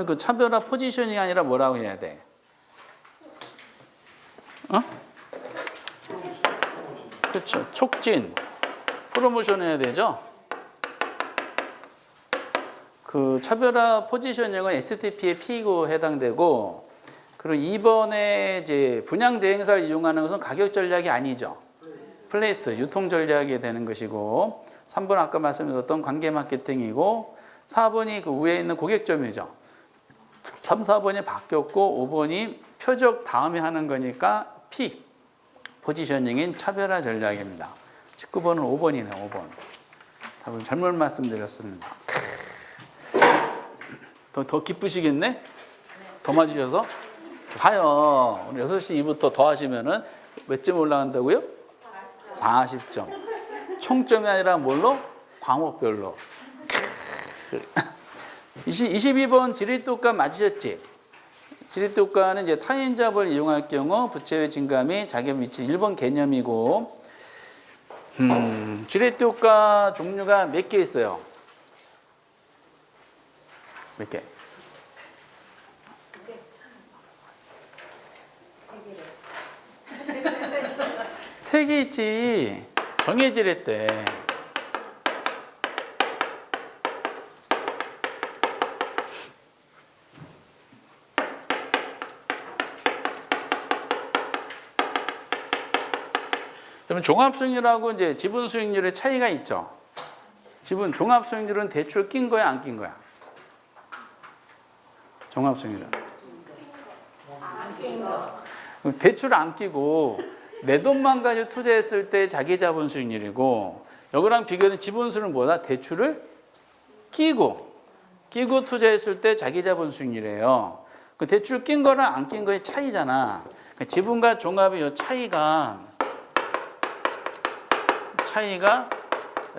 그 차별화 포지셔닝이 아니라 뭐라고 해야 돼? 어? 그렇죠. 촉진, 프로모션 해야 되죠. 그 차별화 포지셔닝은 STP의 P고 해당되고, 그리고 2번에 이제 분양 대행사를 이용하는 것은 가격 전략이 아니죠. 플레이스, 유통 전략이 되는 것이고, 3번 아까 말씀드렸던 관계 마케팅이고, 4번이 그 위에 있는 고객점유죠. 3, 4번이 바뀌었고 5번이 표적 다음에 하는 거니까 P, 포지셔닝인 차별화 전략입니다. 19번은 5번이네요. 5번. 답을 잘못 말씀드렸습니다. 더 기쁘시겠네? 더 맞으셔서? 봐요. 오늘 6시 2부터 더 하시면은 몇 점 올라간다고요? 40점. 총점이 아니라 뭘로? 과목별로. 22번 지리또값 맞으셨지? 지리또값은 이제 타인잡을 이용할 경우 부채의 증감이 자격 위치 1번 개념이고, 지리또값 종류가 몇 개 있어요? 몇 개? 세 개 있지. 정해지랬대. 그러면 종합수익률하고 이제 지분수익률의 차이가 있죠. 종합수익률은 대출 낀 거야, 안 낀 거야? 종합수익률은 안 낀 거. 대출 안 끼고 내 돈만 가지고 투자했을 때 자기 자본 수익률이고, 여기랑 비교는 지분수는 뭐다? 대출을 끼고 투자했을 때 자기 자본 수익률이에요. 그 대출 낀 거랑 안 낀 거의 차이잖아. 지분과 종합의 이 차이가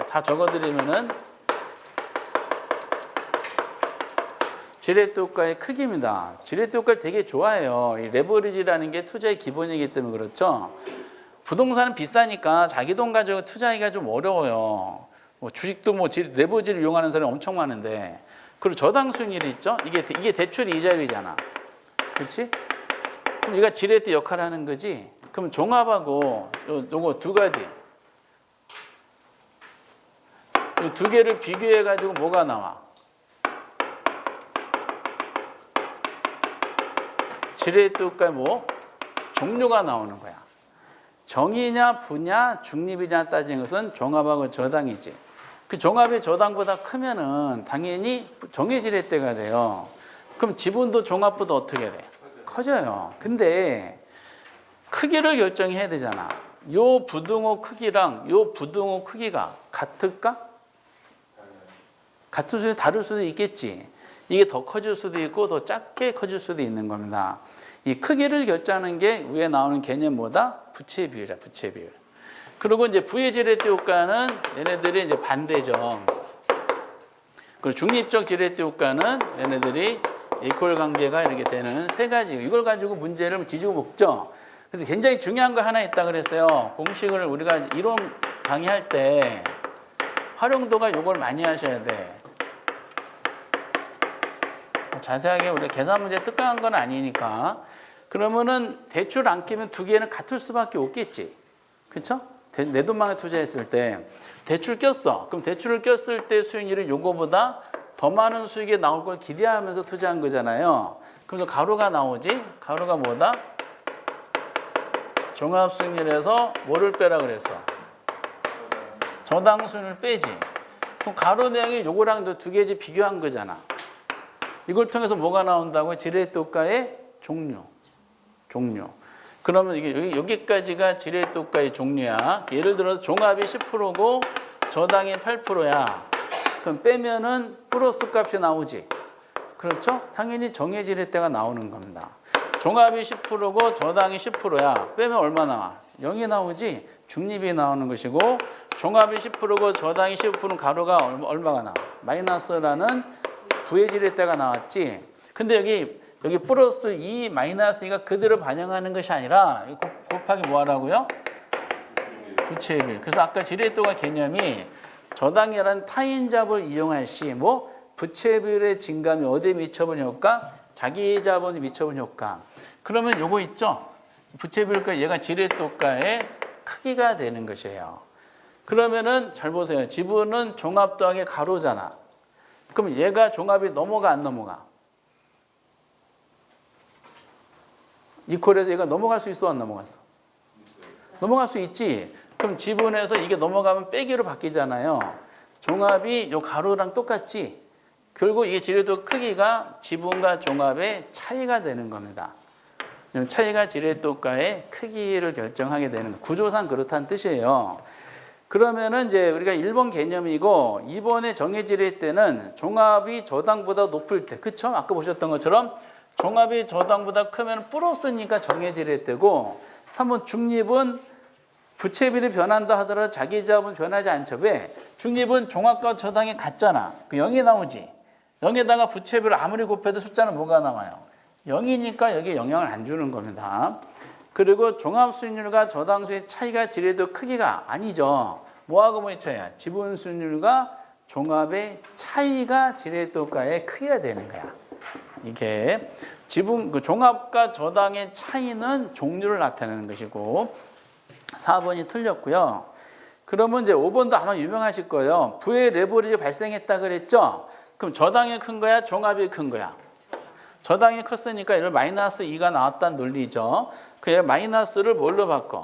다 적어드리면은 지렛대 효과의 크기입니다. 지렛대 효과를 되게 좋아해요. 이 레버리지라는 게 투자의 기본이기 때문에 그렇죠. 부동산은 비싸니까 자기 돈 가지고 투자하기가 좀 어려워요. 뭐 주식도 뭐 레버리지를 이용하는 사람이 엄청 많은데, 그리고 저당 수익률이 있죠. 이게 대출 이자율이잖아. 그렇지? 그럼 얘가 지렛대 역할을 하는 거지. 그럼 종합하고 요거 두 가지, 이 두 개를 비교해 가지고 뭐가 나와? 지렛대가 뭐 종류가 나오는 거야. 정의냐 부냐 중립이냐 따지는 것은 종합하고 저당이지. 그 종합이 저당보다 크면은 당연히 정의 지렛대가 돼요. 그럼 지분도 종합보다 어떻게 돼? 커져요. 근데 크기를 결정해야 되잖아. 요 부등호 크기랑 요 부등호 크기가 같을까? 같은 수준이 다를 수도 있겠지. 이게 더 커질 수도 있고 더 작게 커질 수도 있는 겁니다. 이 크기를 결정하는 게 위에 나오는 개념 뭐다? 부채 비율이야, 부채 비율. 그리고 이제 부의 지렛대 효과는 얘네들이 이제 반대죠. 그리고 중립적 지렛대 효과는 얘네들이 이퀄 관계가 이렇게 되는 세 가지. 이걸 가지고 문제를 지지고 먹죠. 근데 굉장히 중요한 거 하나 있다 그랬어요. 공식을 우리가 이론 강의할 때 활용도가 요걸 많이 하셔야 돼. 자세하게 우리 계산 문제 특강한 건 아니니까. 그러면은 대출 안 끼면 두 개는 같을 수밖에 없겠지. 그렇죠? 내 돈만 투자했을 때 대출 꼈어. 그럼 대출을 꼈을 때 수익률이 요거보다 더 많은 수익이 나올 걸 기대하면서 투자한 거잖아요. 그래서 가로가 나오지. 가로가 뭐다? 종합 수익률에서 뭐를 빼라 그랬어? 저당 수익률을 빼지. 그럼 가로 내용이 요거랑 두 개지 비교한 거잖아. 이걸 통해서 뭐가 나온다고? 지렛대 효과의 종류. 그러면 이게 여기까지가 지렛대 효과의 종류야. 예를 들어서 종합이 10%고 저당이 8%야. 그럼 빼면은 플러스 값이 나오지. 그렇죠? 당연히 정의 지렛대가 나오는 겁니다. 종합이 10%고 저당이 10%야. 빼면 얼마 나와? 0이 나오지. 중립이 나오는 것이고, 종합이 10%고 저당이 15%는 가로가 얼마가 나와? 마이너스라는 부의 지렛대가 나왔지. 근데 여기 플러스 2 마이너스 2가 그대로 반영하는 것이 아니라 곱하기 뭐 하라고요? 부채의 비율. 그래서 아까 지렛대가 개념이 저당이라는 타인잡을 이용할 시 뭐 부채비율의 증감이 어디에 미쳐본 효과? 자기 자본이 미쳐본 효과. 그러면 요거 있죠? 부채비율과 얘가 지렛도가의 크기가 되는 것이에요. 그러면은 잘 보세요. 지분은 종합 더하기 가로잖아. 그럼 얘가 종합이 넘어가 안 넘어가? 이퀄에서 얘가 넘어갈 수 있어 안 넘어갔어? 넘어갈 수 있지. 그럼 지분에서 이게 넘어가면 빼기로 바뀌잖아요. 종합이 요 가로랑 똑같지. 결국 이게 지렛도 크기가 지분과 종합의 차이가 되는 겁니다. 차이가 지렛도가의 크기를 결정하게 되는 거. 구조상 그렇다는 뜻이에요. 그러면은 이제 우리가 1번 개념이고 2번의 정해지렛 때는 종합이 저당보다 높을 때, 그쵸? 아까 보셨던 것처럼 종합이 저당보다 크면 플러스니까 정해지렛 때고 3번 중립은 부채비율이 변한다 하더라도 자기 자본 변하지 않죠. 왜? 중립은 종합과 저당이 같잖아. 그 0이 나오지. 0에다가 부채비율 아무리 곱해도 숫자는 뭐가 나와요? 0이니까 여기에 영향을 안 주는 겁니다. 그리고 종합수익률과 저당수의 차이가 지렛도 크기가 아니죠. 뭐하고 뭐의 차이야? 지분수익률과 종합의 차이가 지렛도가의 크기가 되는 거야. 이게 지분, 그 종합과 저당의 차이는 종류를 나타내는 것이고 4번이 틀렸고요. 그러면 이제 5번도 아마 유명하실 거예요. 부의 레버리지 발생했다 그랬죠? 그럼 저당이 큰 거야? 종합이 큰 거야? 저당이 컸으니까 이를 마이너스 2가 나왔다는 논리죠. 그 마이너스를 뭘로 바꿔?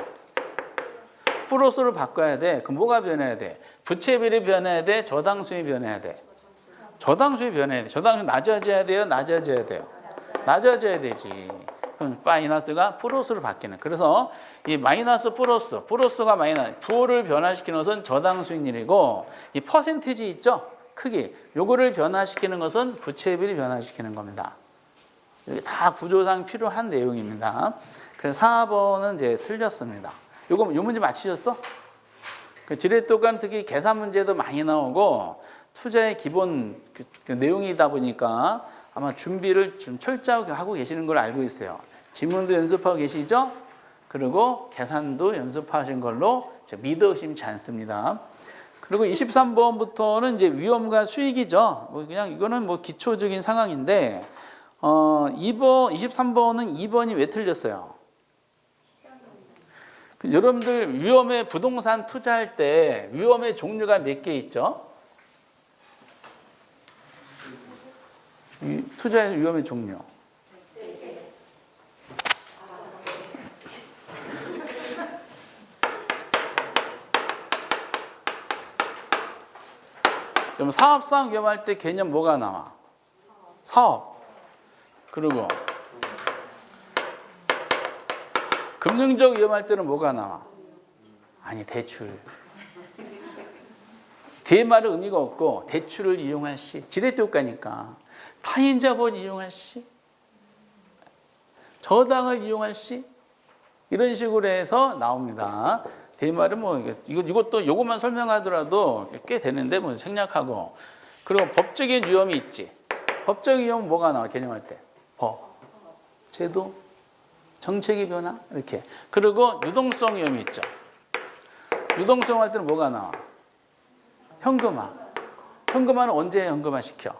플러스로 바꿔야 돼. 그럼 뭐가 변해야 돼? 부채비율이 변해야 돼? 저당수익이 변해야 돼? 저당수익이 변해야 돼. 저당수익이 낮아져야 돼요? 낮아져야 돼요? 낮아져야 되지. 그럼 마이너스가 플러스로 바뀌는. 그래서 이 마이너스 플러스가 마이너스, 부호를 변화시키는 것은 저당수익률이고 이 퍼센티지 있죠? 크기. 요거를 변화시키는 것은 부채비율이 변화시키는 겁니다. 이게 다 구조상 필요한 내용입니다. 그래서 4번은 이제 틀렸습니다. 요 문제 맞히셨어? 그 지렛도가는 특히 계산 문제도 많이 나오고 투자의 기본 그 내용이다 보니까 아마 준비를 좀 철저하게 하고 계시는 걸 알고 있어요. 지문도 연습하고 계시죠? 그리고 계산도 연습하신 걸로 믿어 의심치 않습니다. 그리고 23번부터는 이제 위험과 수익이죠. 뭐 그냥 이거는 뭐 기초적인 상황인데 23번은 2번이 왜 틀렸어요? 여러분들 위험에 부동산 투자할 때 위험의 종류가 몇 개 있죠? 투자의 위험의 종류. 그럼 사업상 위험할 때 개념 뭐가 나와? 사업. 그리고 금융적 위험할 때는 뭐가 나와? 아니, 대출. 뒤에 말은 의미가 없고 대출을 이용할 시, 지렛도가니까 타인 자본 이용할 시, 저당을 이용할 시 이런 식으로 해서 나옵니다. 대말은 뭐 이것도 요것만 설명하더라도 꽤 되는데 뭐 생략하고. 그리고 법적인 위험이 있지. 법적인 위험은 뭐가 나와? 개념할 때 법, 제도, 정책의 변화 이렇게. 그리고 유동성 위험이 있죠. 유동성 할 때는 뭐가 나와? 현금화. 현금화는 언제 현금화 시켜?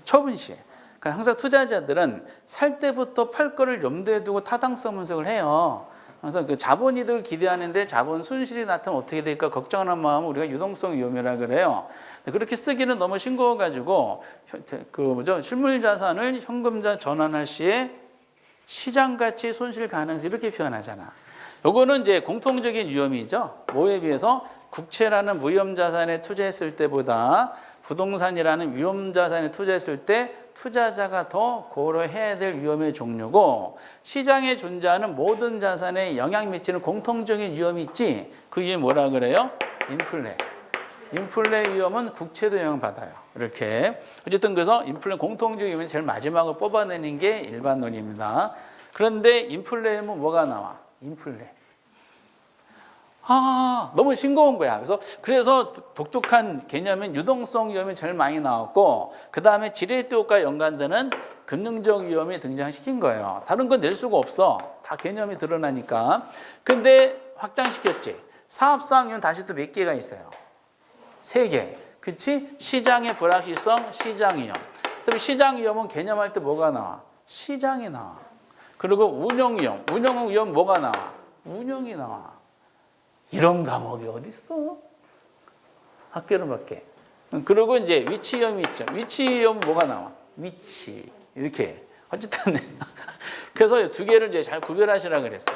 처분 시. 그러니까 항상 투자자들은 살 때부터 팔 거를 염두에 두고 타당성 분석을 해요. 그래서 그 자본이득을 기대하는데 자본 손실이 나타나면 어떻게 될까 걱정하는 마음을 우리가 유동성 위험이라 그래요. 그렇게 쓰기는 너무 싱거워가지고 실물 자산을 현금자 전환할 시에 시장 가치 손실 가능성 이렇게 표현하잖아. 요거는 이제 공통적인 위험이죠. 뭐에 비해서 국채라는 무위험 자산에 투자했을 때보다 부동산이라는 위험 자산에 투자했을 때 투자자가 더 고려해야 될 위험의 종류고, 시장에 존재하는 모든 자산에 영향 미치는 공통적인 위험이 있지. 그 위험이 뭐라 그래요? 인플레. 인플레 위험은 국채도 영향받아요. 이렇게. 어쨌든 그래서 인플레 공통적인 위험은 제일 마지막으로 뽑아내는 게 일반론입니다. 그런데 인플레는 뭐가 나와? 인플레. 너무 싱거운 거야. 그래서 독특한 개념인 유동성 위험이 제일 많이 나왔고, 그 다음에 지렛도과 연관되는 금융적 위험이 등장시킨 거예요. 다른 건 낼 수가 없어. 다 개념이 드러나니까. 근데 확장시켰지. 사업상 위험 다시 또 몇 개가 있어요? 3개. 그치? 시장의 불확실성, 시장 위험. 그다음에 시장 위험은 개념할 때 뭐가 나와? 시장이 나와. 그리고 운영 위험, 운영 위험 뭐가 나와? 운영이 나와. 이런 과목이 어딨어? 학교는 밖에. 그리고 이제 위치 위험이 있죠. 위치 위험 뭐가 나와? 위치. 이렇게. 어쨌든 그래서 두 개를 이제 잘 구별하시라 그랬어요.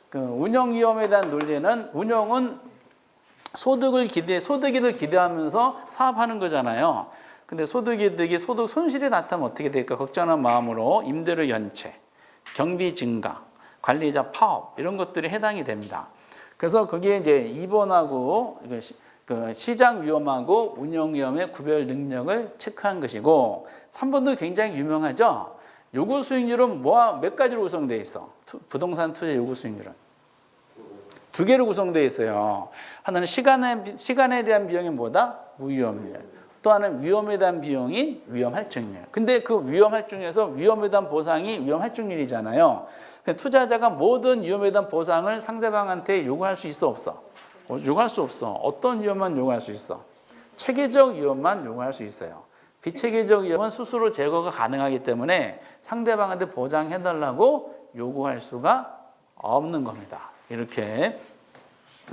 그 운영 위험에 대한 논리는 운영은 소득을 기대하면서 사업하는 거잖아요. 근데 소득 이득이 소득 손실이 나타나면 어떻게 될까 걱정하는 마음으로 임대료 연체, 경비 증가, 관리자 파업 이런 것들이 해당이 됩니다. 그래서 거기에 이제 2번하고 그 시장 위험하고 운영 위험의 구별 능력을 체크한 것이고 3번도 굉장히 유명하죠. 요구 수익률은 몇 가지로 구성되어 있어? 부동산 투자 요구 수익률은 두 개로 구성되어 있어요. 하나는 시간에 대한 비용이 뭐다? 무위험률. 또 하나는 위험에 대한 비용이 위험할증률. 근데 그 위험할증에서 위험에 대한 보상이 위험할증률이잖아요. 투자자가 모든 위험에 대한 보상을 상대방한테 요구할 수 있어 없어? 요구할 수 없어. 어떤 위험만 요구할 수 있어? 체계적 위험만 요구할 수 있어요. 비체계적 위험은 스스로 제거가 가능하기 때문에 상대방한테 보장해달라고 요구할 수가 없는 겁니다. 이렇게.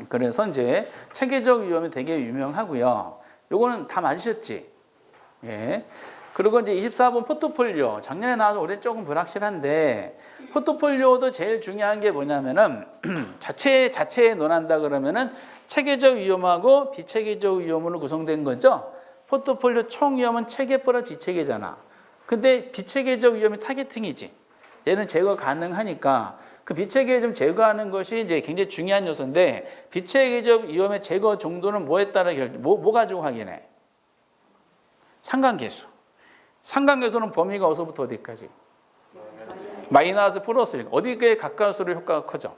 그래서 이제 체계적 위험이 되게 유명하고요. 요거는 다 맞으셨지? 예. 그리고 이제 24번 포트폴리오. 작년에 나와서 올해 조금 불확실한데, 포트폴리오도 제일 중요한 게 뭐냐면은, 자체에 논한다 그러면은 체계적 위험하고 비체계적 위험으로 구성된 거죠. 포트폴리오 총 위험은 체계 플러스 비체계잖아. 근데 비체계적 위험이 타겟팅이지. 얘는 제거 가능하니까 그 비체계 좀 제거하는 것이 이제 굉장히 중요한 요소인데 비체계적 위험의 제거 정도는 뭐에 따라 뭐 가지고 확인해? 상관계수. 상관계수는 범위가 어디서부터 어디까지? 마이너스 플러스 1. 어디에 가까울수록 효과가 커져?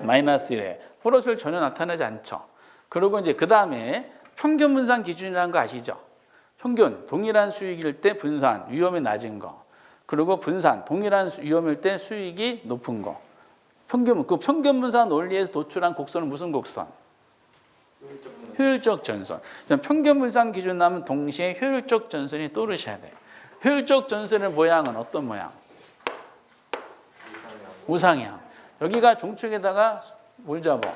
마이너스 1에. 플러스 1 전혀 나타나지 않죠. 그리고 이제 그 다음에 평균 분산 기준이라는 거 아시죠? 평균, 동일한 수익일 때 분산, 위험이 낮은 거. 그리고 분산, 동일한 위험일 때 수익이 높은 거. 그 평균 분산 논리에서 도출한 곡선은 무슨 곡선? 효율적 전선. 평균 분산 기준 나면 동시에 효율적 전선이 떠오르셔야 돼요. 효율적 전선의 모양은 어떤 모양? 우상향. 여기가 중축에다가 뭘 잡아?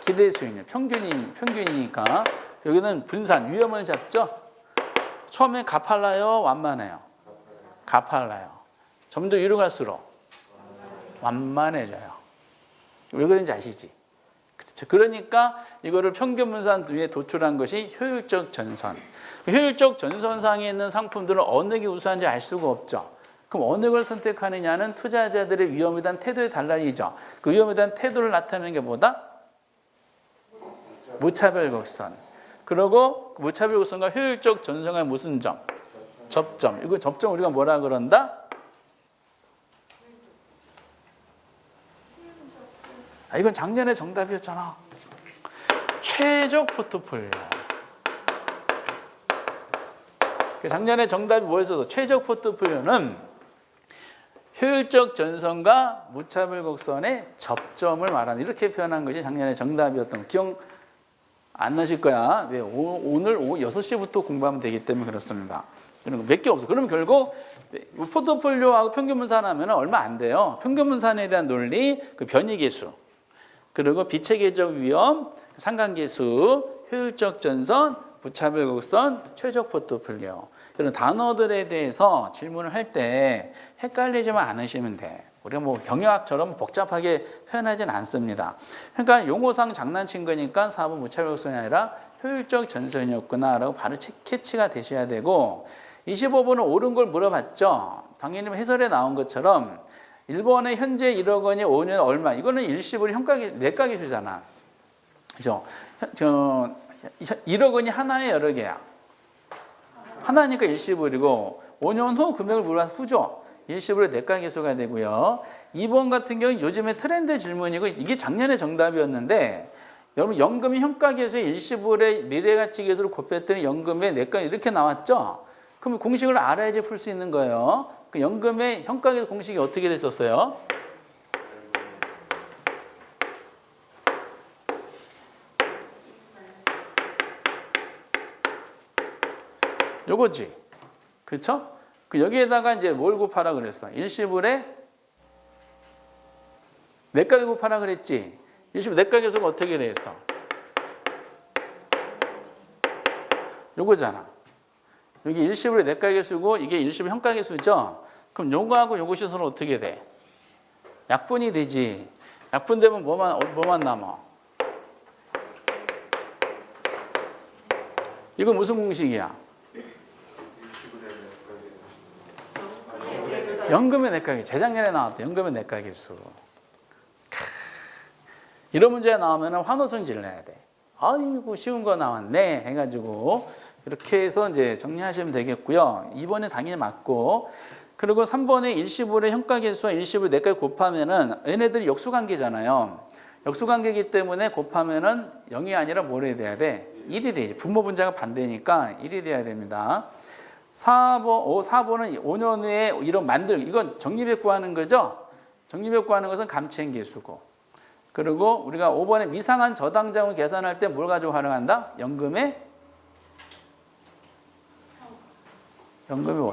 기대 수익률. 평균이니까. 여기는 분산, 위험을 잡죠? 처음에 가팔라요? 완만해요? 가팔라요. 점점 위로 갈수록 완만해져요. 왜 그런지 아시지? 그렇죠. 그러니까 이거를 평균 분산 위에 도출한 것이 효율적 전선. 효율적 전선상에 있는 상품들은 어느 게 우수한지 알 수가 없죠. 그럼 어느 걸 선택하느냐는 투자자들의 위험에 대한 태도에 달라지죠. 그 위험에 대한 태도를 나타내는 게 뭐다? 무차별 곡선. 그리고 무차별 곡선과 효율적 전선의 무슨 점? 접점. 이거 접점 우리가 뭐라 그런다? 이건 작년에 정답이었잖아. 최적 포트폴리오. 작년에 정답이 뭐였어? 최적 포트폴리오는 효율적 전선과 무차별 곡선의 접점을 말하는 이렇게 표현한 것이 작년에 정답이었던 기억 안 나실 거야. 왜? 오늘 오후 6시부터 공부하면 되기 때문에 그렇습니다. 이런 거 몇 개 없어. 그러면 결국 포트폴리오하고 평균 분산하면 얼마 안 돼요. 평균 분산에 대한 논리, 그 변이계수, 그리고 비체계적 위험, 상관계수, 효율적 전선, 무차별 곡선, 최적 포트폴리오. 이런 단어들에 대해서 질문을 할 때 헷갈리지만 않으시면 돼. 우리가 뭐 경영학처럼 복잡하게 표현하진 않습니다. 그러니까 용어상 장난친 거니까 4번 무차별 곡선이 아니라 효율적 전선이었구나라고 바로 캐치가 되셔야 되고 25번은 옳은 걸 물어봤죠. 당연히 해설에 나온 것처럼 1번에 현재 1억 원이 5년에 얼마? 이거는 일시불 내가계수잖아. 그죠? 1억 원이 하나에 여러 개야. 하나니까 일시불이고 5년 후 금액을 물어봐서 후죠. 일시불의 내가계수가 되고요. 2번 같은 경우는 요즘에 트렌드 질문이고 이게 작년에 정답이었는데 여러분 연금이 현가계수의 일시불의 미래가치계수를 곱했더니 연금의 내가 이렇게 나왔죠. 그럼 공식을 알아야지 풀 수 있는 거예요. 그 연금의 현가계수 공식이 어떻게 됐었어요? 요거지. 그쵸? 그 여기에다가 이제 뭘 곱하라 그랬어? 일시불에 내각을 곱하라 그랬지? 일시불 내각계수가 어떻게 돼 있어? 요거잖아. 여기 일시불의 내각계수고 이게 일시불 현가계수죠? 그럼 요거하고 요것이 서로 어떻게 돼? 약분이 되지. 약분되면 뭐만 남아? 이거 무슨 공식이야? 연금의 내각계수. 재작년에 나왔던 연금의 내각계수. 이런 문제가 나오면 환호성질을 내야 돼. 아이고 쉬운 거 나왔네 해가지고 이렇게 해서 이제 정리하시면 되겠고요. 2번에 당연히 맞고, 그리고 3번에 일시불의 현가계수와 일시불 내각을 곱하면은 얘네들이 역수관계잖아요. 역수관계이기 때문에 곱하면은 0이 아니라 뭘 해야 돼야 돼? 1이 되지. 분모 분자가 반대니까 1이 돼야 됩니다. 4번은 5년 후에 이런 이건 정리백 구하는 거죠. 정리백 구하는 것은 감채계수고. 그리고 우리가 5번에 미상한 저당장을 계산할 때 뭘 가지고 활용한다? 연금의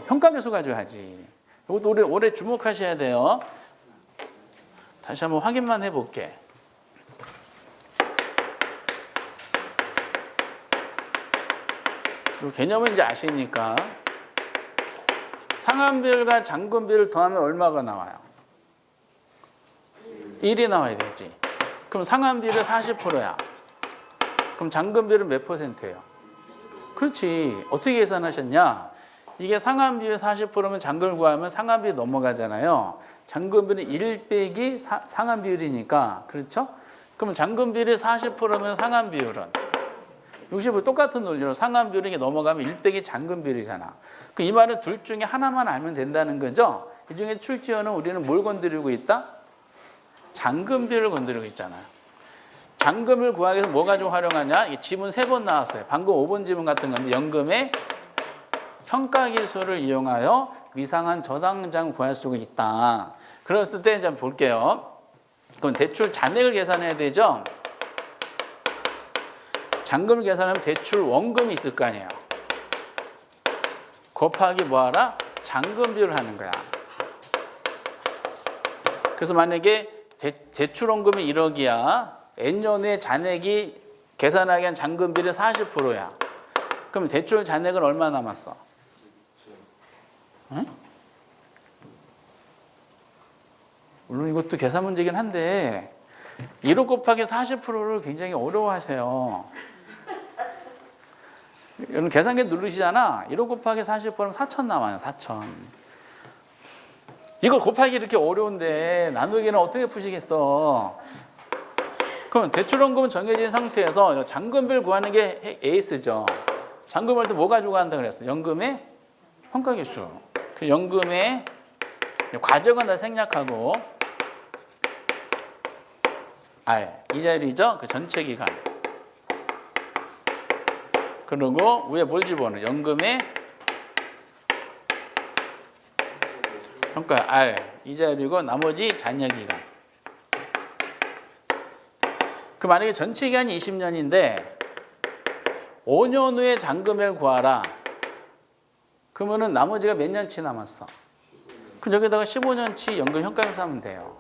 현가계수 가지고 하지. 이것도 오래 주목하셔야 돼요. 다시 한번 확인만 해볼게. 이 개념은 이제 아시니까. 상환비율과 잔금비율을 더하면 얼마가 나와요? 1이 나와야 되지. 그럼 상환비율은 40%야. 그럼 잔금비율은 몇 %예요? 그렇지. 어떻게 계산하셨냐? 이게 상환비율 40%면 잔금을 구하면 상환비율 넘어가잖아요. 잔금비율은 1 빼기 상환비율이니까. 그렇죠? 그럼 잔금비율이 40%면 상환비율은 60% 똑같은 논리로 상환비율이 넘어가면 1 빼기 잔금비율이잖아. 그 이 말은 둘 중에 하나만 알면 된다는 거죠. 이 중에 출제어는 우리는 뭘 건드리고 있다? 잔금비율을 건드리고 있잖아요. 잔금을 구하기 위해서 뭐 가지고 활용하냐? 이 지문 3번 나왔어요. 방금 5번 지문 같은 건데 연금의 현가계수를 이용하여 미상한 저당장 구할 수가 있다. 그랬을 때 이제 한번 볼게요. 그럼 대출 잔액을 계산해야 되죠. 잔금을 계산하면 대출 원금이 있을 거 아니에요. 곱하기 뭐하라? 잔금비율을 하는 거야. 그래서 만약에 대출 원금이 1억이야. N년의 잔액이 계산하기 위한 잔금비율이 40%야. 그럼 대출 잔액은 얼마 남았어? 응? 물론 이것도 계산 문제긴 한데 1억 곱하기 40%를 굉장히 어려워하세요. 여러분 계산기 누르시잖아. 1억 곱하기 40%면 4천 남아요. 4천. 이거 곱하기 이렇게 어려운데 나누기는 어떻게 푸시겠어? 그럼 대출원금은 정해진 상태에서 잔금비를 구하는 게 에이스죠. 잔금할 때 뭐 가지고 간다 그랬어? 연금의 현가계수. 그 연금의 과정은 다 생략하고 이자율이죠. 그 전체 기간. 그리고 위에 뭘 집어넣어? 연금의 현가 이자율이고 나머지 잔여기간. 그 만약에 전체 기간이 20년인데 5년 후에 잔금액을 구하라. 그러면은 나머지가 몇 년치 남았어? 그럼 여기다가 15년치 연금 현가계수 하면 돼요.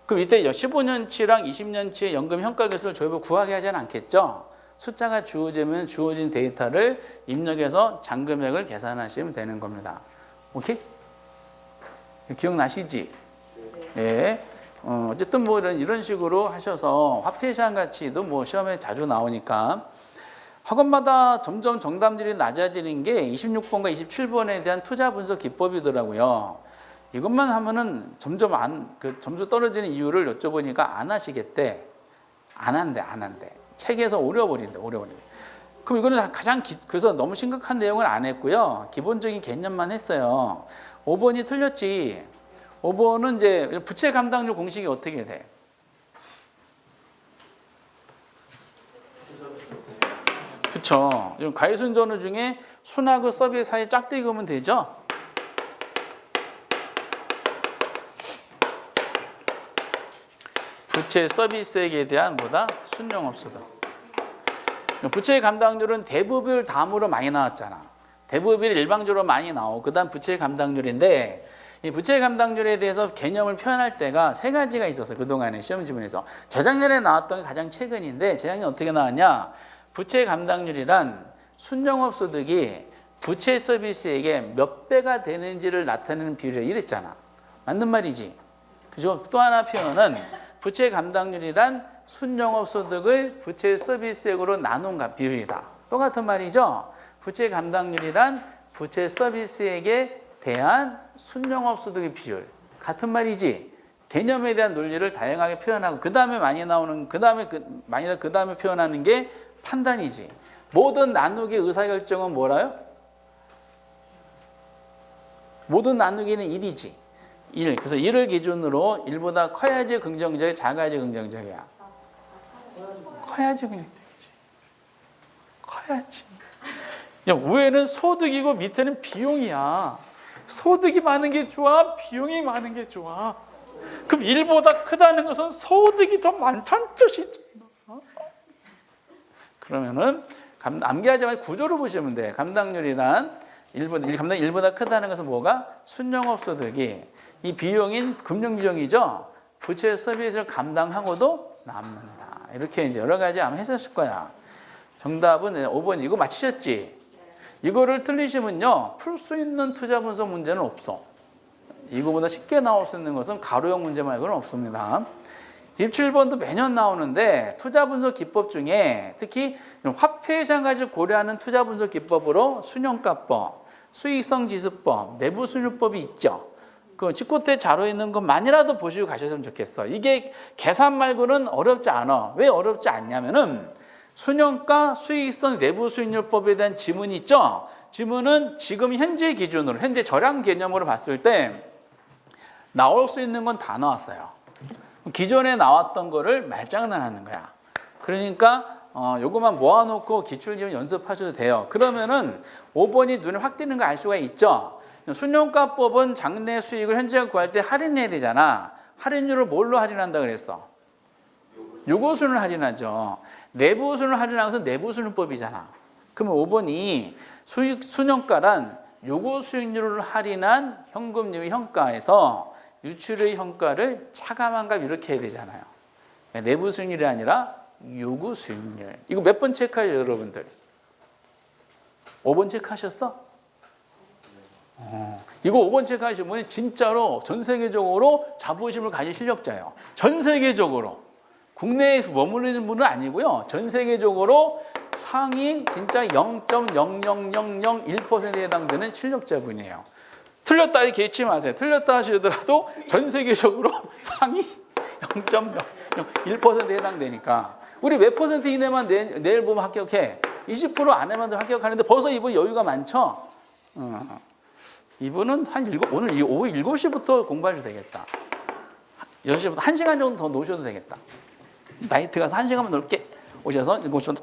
그럼 이때 15년치랑 20년치의 연금 현가계수를 저희가 구하게 하지는 않겠죠? 숫자가 주어지면 주어진 데이터를 입력해서 잔금액을 계산하시면 되는 겁니다. 오케이? 기억나시지? 네. 어쨌든 뭐 이런 식으로 하셔서 화폐 시한 가치도 뭐 시험에 자주 나오니까 학원마다 점점 정답률이 낮아지는 게 26번과 27번에 대한 투자 분석 기법이더라고요. 이것만 하면은 점점 점수 떨어지는 이유를 여쭤보니까 안 하시겠대. 안 한대. 책에서 어려워버린대. 그럼 이거는 그래서 너무 심각한 내용은 안 했고요. 기본적인 개념만 했어요. 5번이 틀렸지. 5번은 이제 부채 감당률 공식이 어떻게 돼? 그렇죠. 가이순전후 중에 순하고 서비스 사이 짝대기 그으면 되죠. 부채 서비스액에 대한 순영업소득. 부채 감당률은 대부분 담으로 많이 나왔잖아. 대부비율이 일방적으로 많이 나오고 그다음 부채 감당률인데 이 부채 감당률에 대해서 개념을 표현할 때가 세 가지가 있었어요. 그동안에 시험 지문에서. 재작년에 나왔던 게 가장 최근인데 재작년 어떻게 나왔냐? 부채 감당률이란 순영업 소득이 부채 서비스액의 몇 배가 되는지를 나타내는 비율이라 이랬잖아. 맞는 말이지. 그죠? 또 하나 표현은 부채 감당률이란 순영업 소득을 부채 서비스액으로 나눈 비율이다. 똑같은 말이죠. 부채 감당률이란 부채 서비스액에 대한 순영업 소득의 비율. 같은 말이지. 개념에 대한 논리를 다양하게 표현하고 그 다음에 많이 나오는 그 다음에 표현하는 게 판단이지. 모든 나누기 의사결정은 뭐라요? 모든 나누기는 1이지. 1. 그래서 1을 기준으로 1보다 커야지 긍정적이야, 작아야지 긍정적이야. 커야지 긍정적이지. 커야지. 야, 위에는 소득이고 밑에는 비용이야. 소득이 많은 게 좋아? 비용이 많은 게 좋아? 그럼 1보다 크다는 것은 소득이 더 많다는 뜻이지. 그러면은 암기하지 말고 구조를 보시면 돼. 감당률이란 감당 1보다 크다는 것은 뭐가? 순영업 소득이 이 비용인 금융비용이죠. 부채 서비스를 감당하고도 남는다. 이렇게 이제 여러 가지 아마 했었을 거야. 정답은 5번 이거 맞히셨지? 이거를 틀리시면요. 풀 수 있는 투자 분석 문제는 없어. 이거보다 쉽게 나올 수 있는 것은 가로형 문제 말고는 없습니다. 27번도 매년 나오는데 투자 분석 기법 중에 특히 화폐 시장가치를 고려하는 투자 분석 기법으로 순영가법, 수익성 지수법, 내부 순유법이 있죠. 그 직구태 자료에 있는 것만이라도 보시고 가셨으면 좋겠어. 이게 계산 말고는 어렵지 않아. 왜 어렵지 않냐면은 순영가, 수익성, 내부 수익률법에 대한 지문이 있죠. 지문은 지금 현재 기준으로, 현재 절약 개념으로 봤을 때 나올 수 있는 건 다 나왔어요. 기존에 나왔던 거를 말장난하는 거야. 그러니까 요것만 모아놓고 기출지문 연습하셔도 돼요. 그러면은 5번이 눈에 확 띄는 거 알 수가 있죠. 순영가법은 장래 수익을 현재가 구할 때 할인해야 되잖아. 할인율을 뭘로 할인한다 그랬어? 요구순을 할인하죠. 내부순을 할인하는 것은 내부순법이잖아. 그러면 5번이 순영가란 요구수익률을 할인한 현금유의 현가에서 유출의 현가를 차감한 값 이렇게 해야 되잖아요. 내부 수익률이 아니라 요구 수익률. 이거 몇 번 체크하죠, 여러분들? 5번 체크하셨어? 이거 5번 체크하시면 진짜로 전 세계적으로 자부심을 가진 실력자예요. 전 세계적으로. 국내에 머무르는 분은 아니고요. 전 세계적으로 상위 진짜 0.00001%에 해당되는 실력자분이에요. 틀렸다 개의치 마세요. 틀렸다 하시더라도 전 세계적으로 상위 0.01%에 해당되니까 우리 몇 퍼센트 이내만 내일 보면 합격해. 20% 안에만 합격하는데 벌써 이분 여유가 많죠. 이분은 오늘 오후 7시부터 공부하셔도 되겠다. 6시부터 1시간 정도 더 놓으셔도 되겠다. 나이트 가서 1시간만 넓게 오셔서 7시부터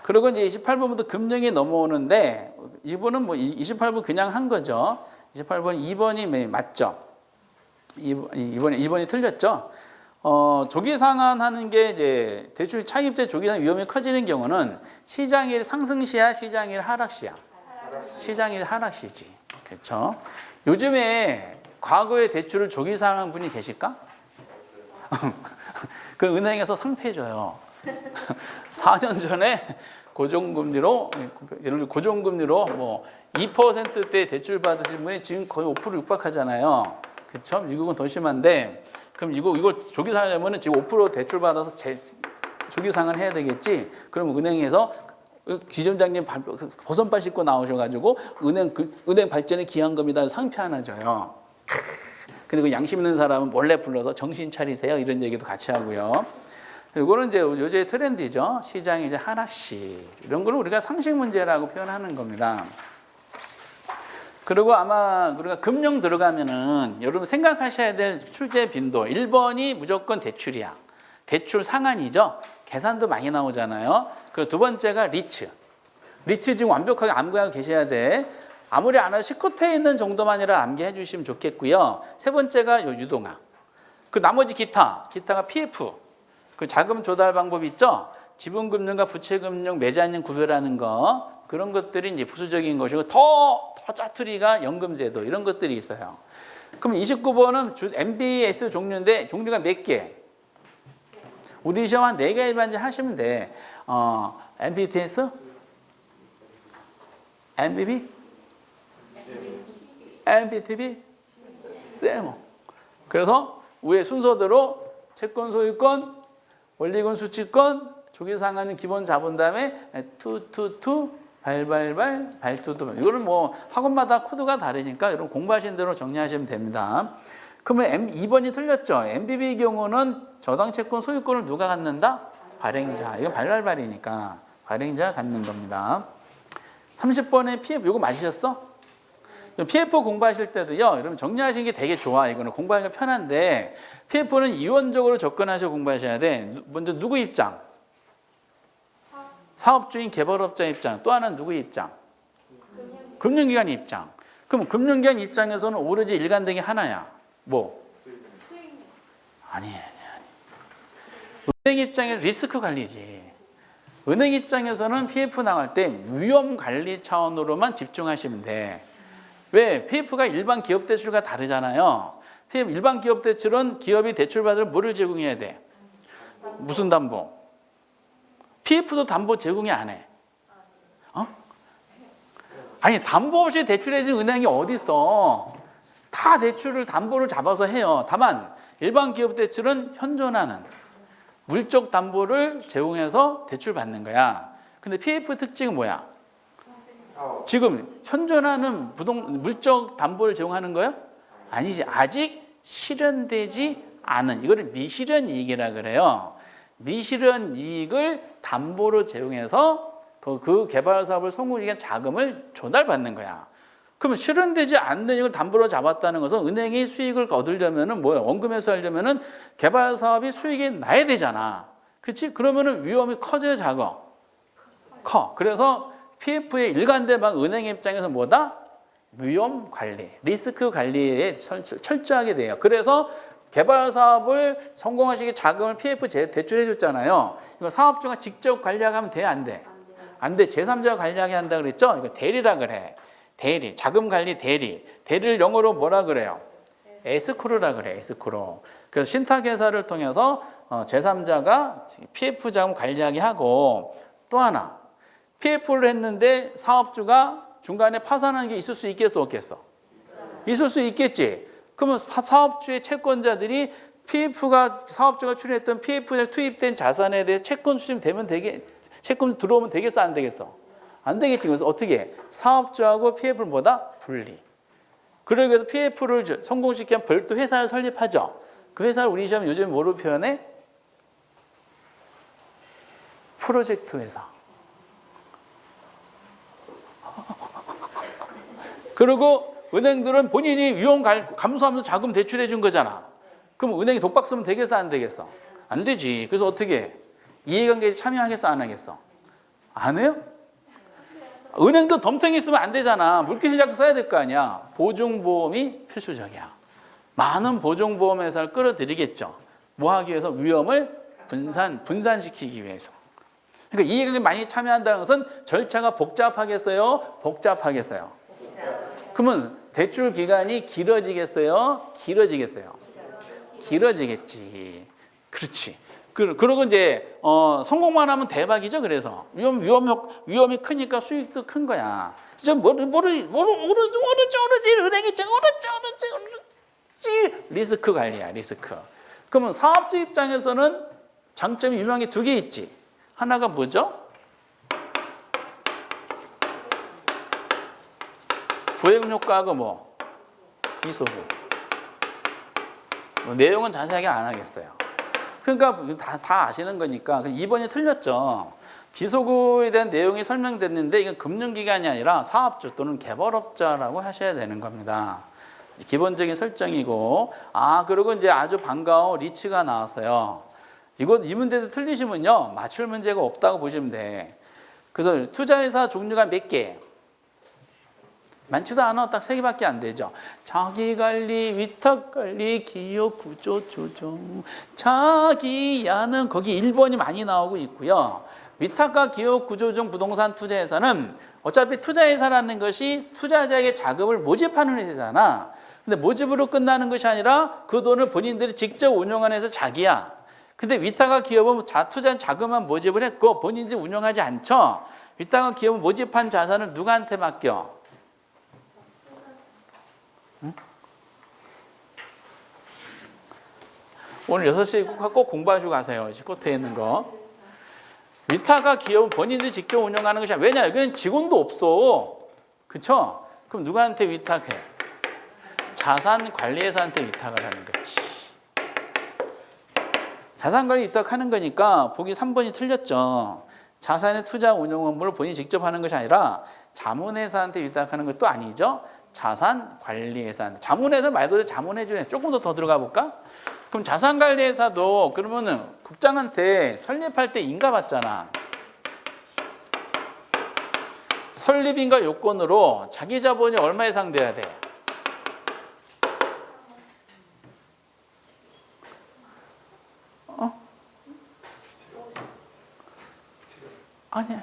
그리고 이제 28번부터 금융이 넘어오는데 이분은 뭐 28번 그냥 한 거죠. 28번 2번이 맞죠. 2번이 틀렸죠. 조기 상환하는 게 이제 대출 차입자 조기 상환 위험이 커지는 경우는 시장일 상승시야, 시장일 하락시야. 시장일 하락시지. 그렇죠. 요즘에 과거에 대출을 조기 상환한 분이 계실까? 그 은행에서 상패줘요. 4년 전에 고정금리로 뭐 2%대 대출 받으신 분이 지금 거의 5% 육박하잖아요. 그렇죠? 미국은 더 심한데 그럼 이걸 조기 상환하면은 지금 5% 대출 받아서 조기 상환해야 되겠지. 그럼 은행에서 지점장님 버선발 씻고 나오셔가지고 은행 발전에 기여한 겁니다. 상패 하나 줘요. 근데 그 양심 있는 사람은 몰래 불러서 정신 차리세요. 이런 얘기도 같이 하고요. 이거는 이제 요즘의 트렌드죠. 시장이 이제 하락시. 이런 걸 우리가 상식 문제라고 표현하는 겁니다. 그리고 아마 우리가 금융 들어가면은 여러분 생각하셔야 될 출제 빈도. 1번이 무조건 대출이야. 대출 상한이죠. 계산도 많이 나오잖아요. 그리고 두 번째가 리츠. 리츠 지금 완벽하게 암기하고 계셔야 돼. 아무리 안 해도 시커트에 있는 정도만이라 암기해 주시면 좋겠고요. 세 번째가 유동화. 그 나머지 기타가 PF. 그 자금 조달 방법 있죠? 지분금융과 부채금융, 매자금 구별하는 거. 그런 것들이 이제 부수적인 것이고 더 짜투리가 연금제도 이런 것들이 있어요. 그럼 29번은 MBS 종류인데 종류가 몇 개? 우리 시험 한 4개 일반제 하시면 돼. MBTS? MBB? MBTB? 세모. 그래서 위에 순서대로 채권 소유권, 원리금 수취권, 조기 상환은 기본 잡은 다음에 투투투 발발발 발투투. 이거는 뭐 학원마다 코드가 다르니까 여러분 공부하신 대로 정리하시면 됩니다. 그러면 2번이 틀렸죠. MBB 경우는 저당 채권 소유권을 누가 갖는다? 발행자. 이건 발발발이니까 발행자 갖는 겁니다. 30번에 PF 이거 맞으셨어? PF 공부하실 때도요. 여러분 정리하시는 게 되게 좋아. 이거는 공부하기가 편한데 PF는 이원적으로 접근하셔 공부하셔야 돼. 먼저 누구 입장? 사업주인 개발업자 입장. 또 하나는 누구 입장? 금융기관 입장. 그럼 금융기관 입장에서는 오로지 일관되게 하나야. 뭐? 아니. 은행 입장에서 리스크 관리지. 은행 입장에서는 PF 나갈 때 위험 관리 차원으로만 집중하시면 돼. 왜? PF가 일반 기업 대출과 다르잖아요. 일반 기업 대출은 기업이 대출 받으면 뭐를 제공해야 돼? 무슨 담보? PF도 담보 제공이 안 해. 아니 담보 없이 대출해준 은행이 어디 있어? 다 대출을 담보를 잡아서 해요. 다만 일반 기업 대출은 현존하는 물적 담보를 제공해서 대출 받는 거야. 근데 PF 특징은 뭐야? 지금 현존하는 물적 담보를 제공하는 거야? 아니지. 아직 실현되지 않은 이거를 미실현 이익이라 그래요. 미실현 이익을 담보로 제공해서 그 개발 사업을 성공하기 위한 자금을 조달받는 거야. 그러면 실현되지 않는 이걸 담보로 잡았다는 것은 은행이 수익을 얻으려면은 뭐예요? 원금 회수하려면은 개발 사업이 수익이 나야 되잖아. 그렇지? 그러면은 위험이 커져야 작아. 커. 그래서 PF의 일관되면 은행 입장에서 뭐다? 위험 관리, 리스크 관리에 철저하게 돼요. 그래서 개발 사업을 성공하시기 자금을 PF 대출해 줬잖아요. 이거 사업주가 직접 관리하면 돼, 안 돼? 안 돼. 제3자가 관리하게 한다 그랬죠? 이거 대리라 그래. 대리, 자금 관리 대리. 대리를 영어로 뭐라 그래요? 에스크로라 그래, 에스크로. 그래서 신탁회사를 통해서 제3자가 PF 자금 관리하게 하고 또 하나. PF를 했는데 사업주가 중간에 파산하는 게 있을 수 있겠어, 없겠어? 있을 수 있겠지. 그러면 사업주의 채권자들이 사업주가 출연했던 PF에 투입된 자산에 대해 채권 수집되면 채권 들어오면 되겠어, 안 되겠어? 안 되겠지. 그래서 어떻게 해? 사업주하고 PF를 뭐다? 분리. 그러기 위해서 PF를 성공시키기 위한 별도 회사를 설립하죠. 그 회사를 우리 시험 요즘 뭐로 표현해? 프로젝트 회사. 그리고 은행들은 본인이 위험 감수하면서 자금 대출해 준 거잖아. 그럼 은행이 독박 쓰면 되겠어, 안 되겠어? 안 되지. 그래서 어떻게 해? 이해관계에 참여하겠어, 안 하겠어? 안 해요? 은행도 덤탱이 쓰면 안 되잖아. 물기시작도 써야 될 거 아니야. 보증보험이 필수적이야. 많은 보증보험 회사를 끌어들이겠죠. 뭐 하기 위해서? 위험을 분산시키기 위해서. 그러니까 이해관계에 많이 참여한다는 것은 절차가 복잡하겠어요? 복잡하겠어요? 그러면 대출 기간이 길어지겠어요? 길어지겠어요? 길어지겠지. 그렇지. 그리고 이제 성공만 하면 대박이죠. 그래서 위험이 크니까 수익도 큰 거야. 진짜 오르지 은행 입장 오르지 리스크 관리야. 리스크. 그러면 사업주 입장에서는 장점이 유명한 게 2개 있지. 하나가 뭐죠? 부해금 효과하고 뭐 비소득. 내용은 자세하게 안 하겠어요. 그러니까 다 아시는 거니까 2번이 틀렸죠. 비소구에 대한 내용이 설명됐는데 이건 금융기관이 아니라 사업주 또는 개발업자라고 하셔야 되는 겁니다. 기본적인 설정이고 그리고 이제 아주 반가운 리치가 나왔어요. 이 문제도 틀리시면요 맞출 문제가 없다고 보시면 돼. 그래서 투자회사 종류가 몇 개? 많지도 않아. 딱 3개밖에 안 되죠. 자기관리, 위탁관리, 기업구조 조정. 자기야는 거기 1번이 많이 나오고 있고요. 위탁과 기업 구조 중 부동산 투자회사는 어차피 투자회사라는 것이 투자자에게 자금을 모집하는 회사잖아. 근데 모집으로 끝나는 것이 아니라 그 돈을 본인들이 직접 운영하는 회사 자기야. 근데 위탁과 기업은 투자한 자금만 모집을 했고 본인들이 운영하지 않죠. 위탁과 기업은 모집한 자산을 누구한테 맡겨? 응? 오늘 6시에 꼭 공부하시고 가세요. 코트에 있는 거. 위탁과 기업은 본인들이 직접 운영하는 것이 아니라, 왜냐? 여기는 직원도 없어. 그쵸? 그럼 누구한테 위탁해? 자산관리회사한테 위탁을 하는 거지. 자산관리 위탁하는 거니까 보기 3번이 틀렸죠. 자산의 투자 운용 업무를 본인이 직접 하는 것이 아니라 자문회사한테 위탁하는 것도 아니죠. 자산관리회사한테. 자문회사 말 그대로 자문해주는 회사. 조금 더 들어가 볼까? 그럼 자산관리회사도 그러면은 국장한테 설립할 때 인가 받잖아. 설립인가 요건으로 자기 자본이 얼마 이상 돼야 돼? 아니.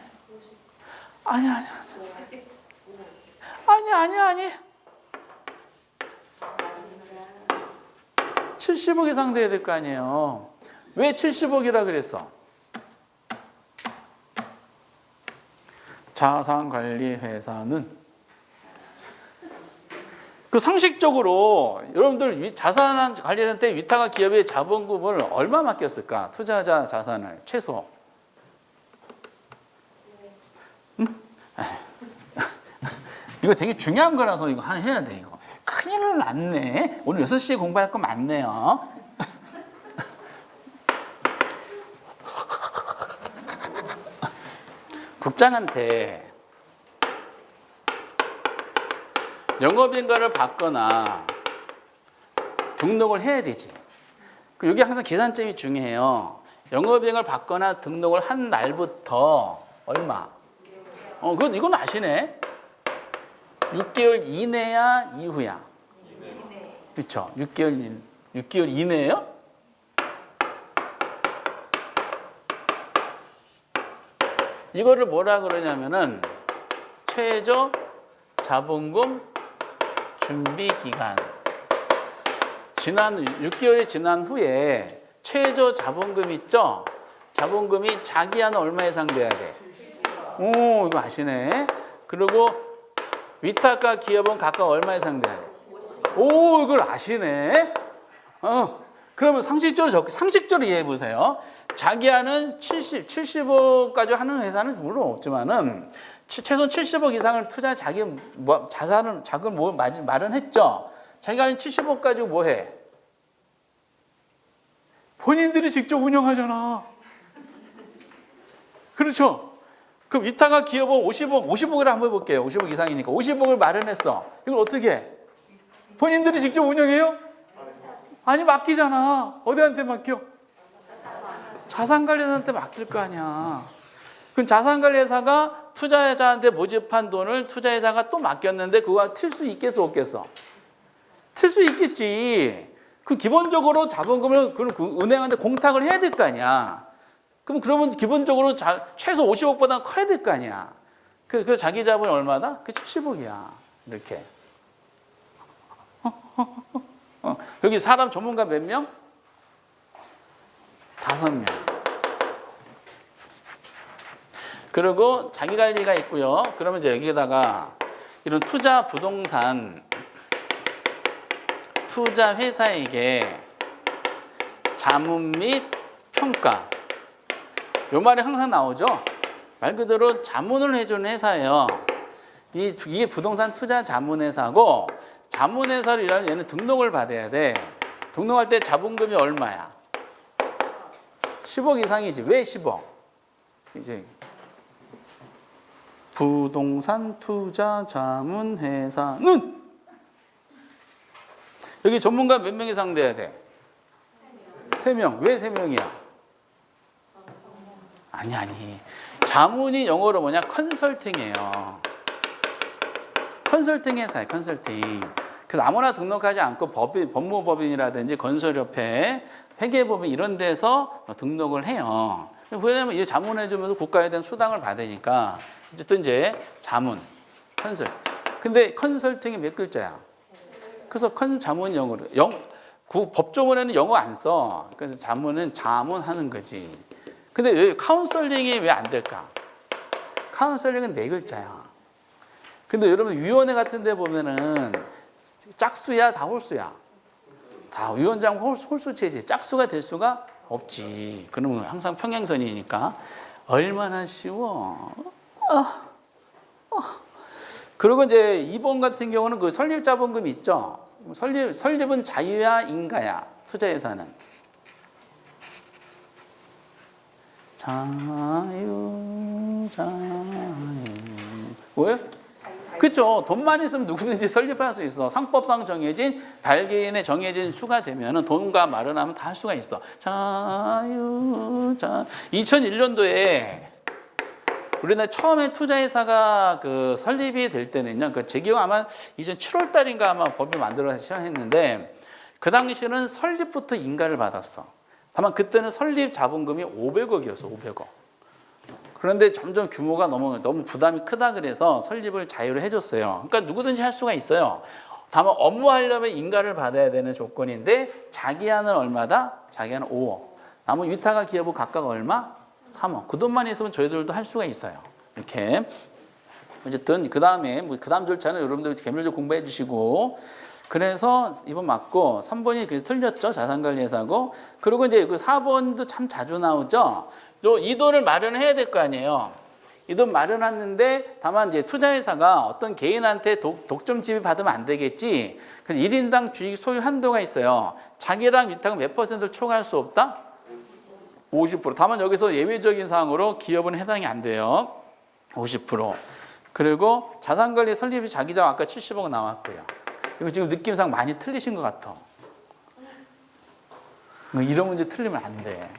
70억 이상 돼야 될 거 아니에요. 왜 70억이라 그랬어? 자산관리회사는 그 상식적으로 여러분들 자산관리회사한테 위탁과 기업의 자본금을 얼마 맡겼을까? 투자자 자산을 최소. 응? 이거 되게 중요한 거라서 이거 해야 돼. 이거 큰일 났네. 오늘 6시에 공부할 거 많네요. 국장한테 영업인가를 받거나 등록을 해야 되지. 여기 항상 계산점이 중요해요. 영업이행을 받거나 등록을 한 날부터 얼마? 이건 아시네. 6개월 이내야 이후야? 그렇죠. 6개월 이내예요? 이거를 뭐라 그러냐면은 최저 자본금 준비 기간. 지난 6개월이 지난 후에 최저 자본금 있죠? 자본금이 자기한은 얼마 이상 돼야 돼? 오, 이거 아시네. 그리고 위탁과 기업은 각각 얼마 이상 돼야 돼? 오, 이걸 아시네. 그러면 상식적으로 이해해 보세요. 자기한은 70억까지 하는 회사는 물론 없지만은 최소 70억 이상을 투자 자금을 마련했죠. 자기가 한 70억 가지고 뭐 해? 본인들이 직접 운영하잖아. 그렇죠? 그럼 위탁과 기업은 50억을 한번 해볼게요. 50억 이상이니까 50억을 마련했어. 이걸 어떻게 해? 본인들이 직접 운영해요? 아니, 맡기잖아. 어디한테 맡겨? 자산관리회사한테 맡길 거 아니야. 그럼 자산관리회사가 투자자한테 모집한 돈을 투자회사가 또 맡겼는데 그거 틀 수 있겠어, 없겠어? 틀 수 있겠지. 그 기본적으로 자본금을 은행한테 공탁을 해야 될 거 아니야. 그러면 기본적으로 최소 50억보다 커야 될 거 아니야. 그 자기 자본이 얼마다? 그 70억이야. 이렇게. 여기 사람 전문가 몇 명? 5명. 그리고 자기 관리가 있고요. 그러면 이제 여기다가 이런 투자 부동산 투자 회사에게 자문 및 평가. 요 말이 항상 나오죠. 말 그대로 자문을 해주는 회사예요. 이게 부동산 투자 자문회사고, 자문회사를 일하면 얘는 등록을 받아야 돼. 등록할 때 자본금이 얼마야? 10억 이상이지. 왜 10억? 이제 부동산 투자 자문회사는 여기 전문가 몇 명 이상 돼야 돼? 3명. 왜 3명이야? 아니. 자문이 영어로 뭐냐? 컨설팅이에요. 컨설팅 회사예요. 컨설팅. 그래서 아무나 등록하지 않고 법무법인이라든지 건설협회, 회계법인 이런 데서 등록을 해요. 왜냐면 이 자문해주면서 국가에 대한 수당을 받으니까 어쨌든 이제 자문, 컨설팅. 근데 컨설팅이 몇 글자야? 그래서 자문 영어로 법조문에는 영어 안 써. 그래서 자문은 자문하는 거지. 근데 왜 카운셀링이 왜 안 될까? 카운셀링은 네 글자야. 근데 여러분 위원회 같은 데 보면은 짝수야 다 홀수야? 다 위원장 홀수 체제. 짝수가 될 수가 없지. 그러면 항상 평행선이니까 얼마나 쉬워. 그리고 이제 2번 같은 경우는 그 설립 자본금이 있죠. 설립은 자유야 인가야? 투자 예산은 자유. 왜? 그렇죠. 돈만 있으면 누구든지 설립할 수 있어. 상법상 정해진 발기인의 정해진 수가 되면은 돈과 마련하면 다 할 수가 있어. 2001년도에 우리나라 처음에 투자회사가 그 설립이 될 때는요. 제 기억 아마 이전 7월 달인가 아마 법이 만들어서 시작했는데 그 당시는 설립부터 인가를 받았어. 다만 그때는 설립 자본금이 500억이었어. 500억. 그런데 점점 규모가 너무 부담이 크다 그래서 설립을 자유로 해줬어요. 그러니까 누구든지 할 수가 있어요. 다만 업무하려면 인가를 받아야 되는 조건인데 자기한은 얼마다? 자기한은 5억. 남은 위탁과 기여부 각각 얼마? 3억. 그 돈만 있으면 저희들도 할 수가 있어요. 이렇게. 어쨌든 그 다음에 그 다음 절차는 여러분들 개별적으로 공부해 주시고 그래서 2번 맞고 3번이 틀렸죠. 자산관리회사고. 그리고 이제 그 4번도 참 자주 나오죠. 이 돈을 마련해야 될 거 아니에요. 이 돈 마련했는데 다만 이제 투자회사가 어떤 개인한테 독점 지위 받으면 안 되겠지. 그래서 1인당 주식 소유 한도가 있어요. 자기랑 위탁은 몇 %를 초과할 수 없다? 50%. 다만 여기서 예외적인 사항으로 기업은 해당이 안 돼요. 50%. 그리고 자산관리 설립이 자기장 아까 70억 나왔고요. 이거 지금 느낌상 많이 틀리신 것 같아. 이런 문제 틀리면 안 돼.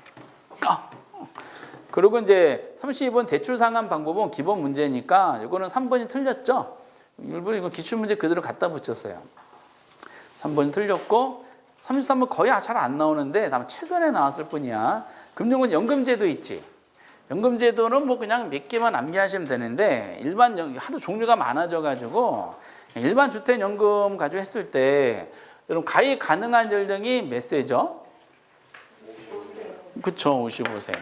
그리고 이제 32번 대출 상환 방법은 기본 문제니까 이거는 3번이 틀렸죠. 일부 이거 기출 문제 그대로 갖다 붙였어요. 3번이 틀렸고 33번 거의 잘 안 나오는데 다만 최근에 나왔을 뿐이야. 금융은 연금제도 있지. 연금제도는 뭐 그냥 몇 개만 암기하시면 되는데 하도 종류가 많아져가지고 일반 주택연금 가지고 했을 때 여러분 가입 가능한 연령이 몇 세죠? 그쵸, 55세.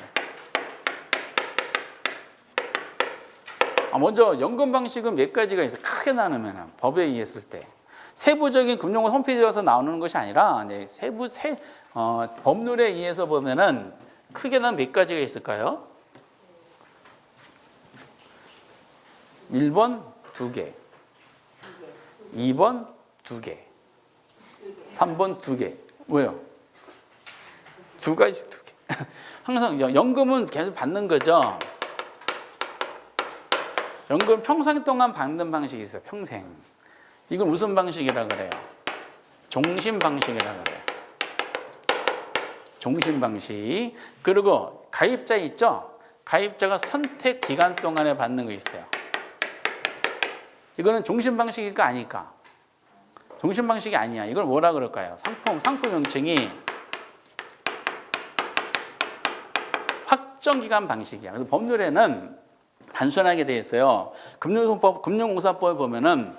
먼저 연금 방식은 몇 가지가 있어요. 크게 나누면 법에 의했을 때 세부적인 금융원 홈페이지에 가서 나오는 것이 아니라 법률에 의해서 보면은 크게 난 몇 가지가 있을까요? 1번 2개, 2번 2개, 3번 2개. 왜요? 2가지 2개. 항상 연금은 계속 받는 거죠. 연금 평생 동안 받는 방식이 있어요. 평생. 이건 무슨 방식이라 그래요? 종신 방식이라 그래요. 종신 방식. 그리고 가입자 있죠? 가입자가 선택 기간 동안에 받는 거 있어요. 이거는 종신 방식일까 아닐까? 종신 방식이 아니야. 이걸 뭐라 그럴까요? 상품 명칭이 확정 기간 방식이야. 그래서 법률에는 단순하게 돼 있어요. 금융공사법에 보면은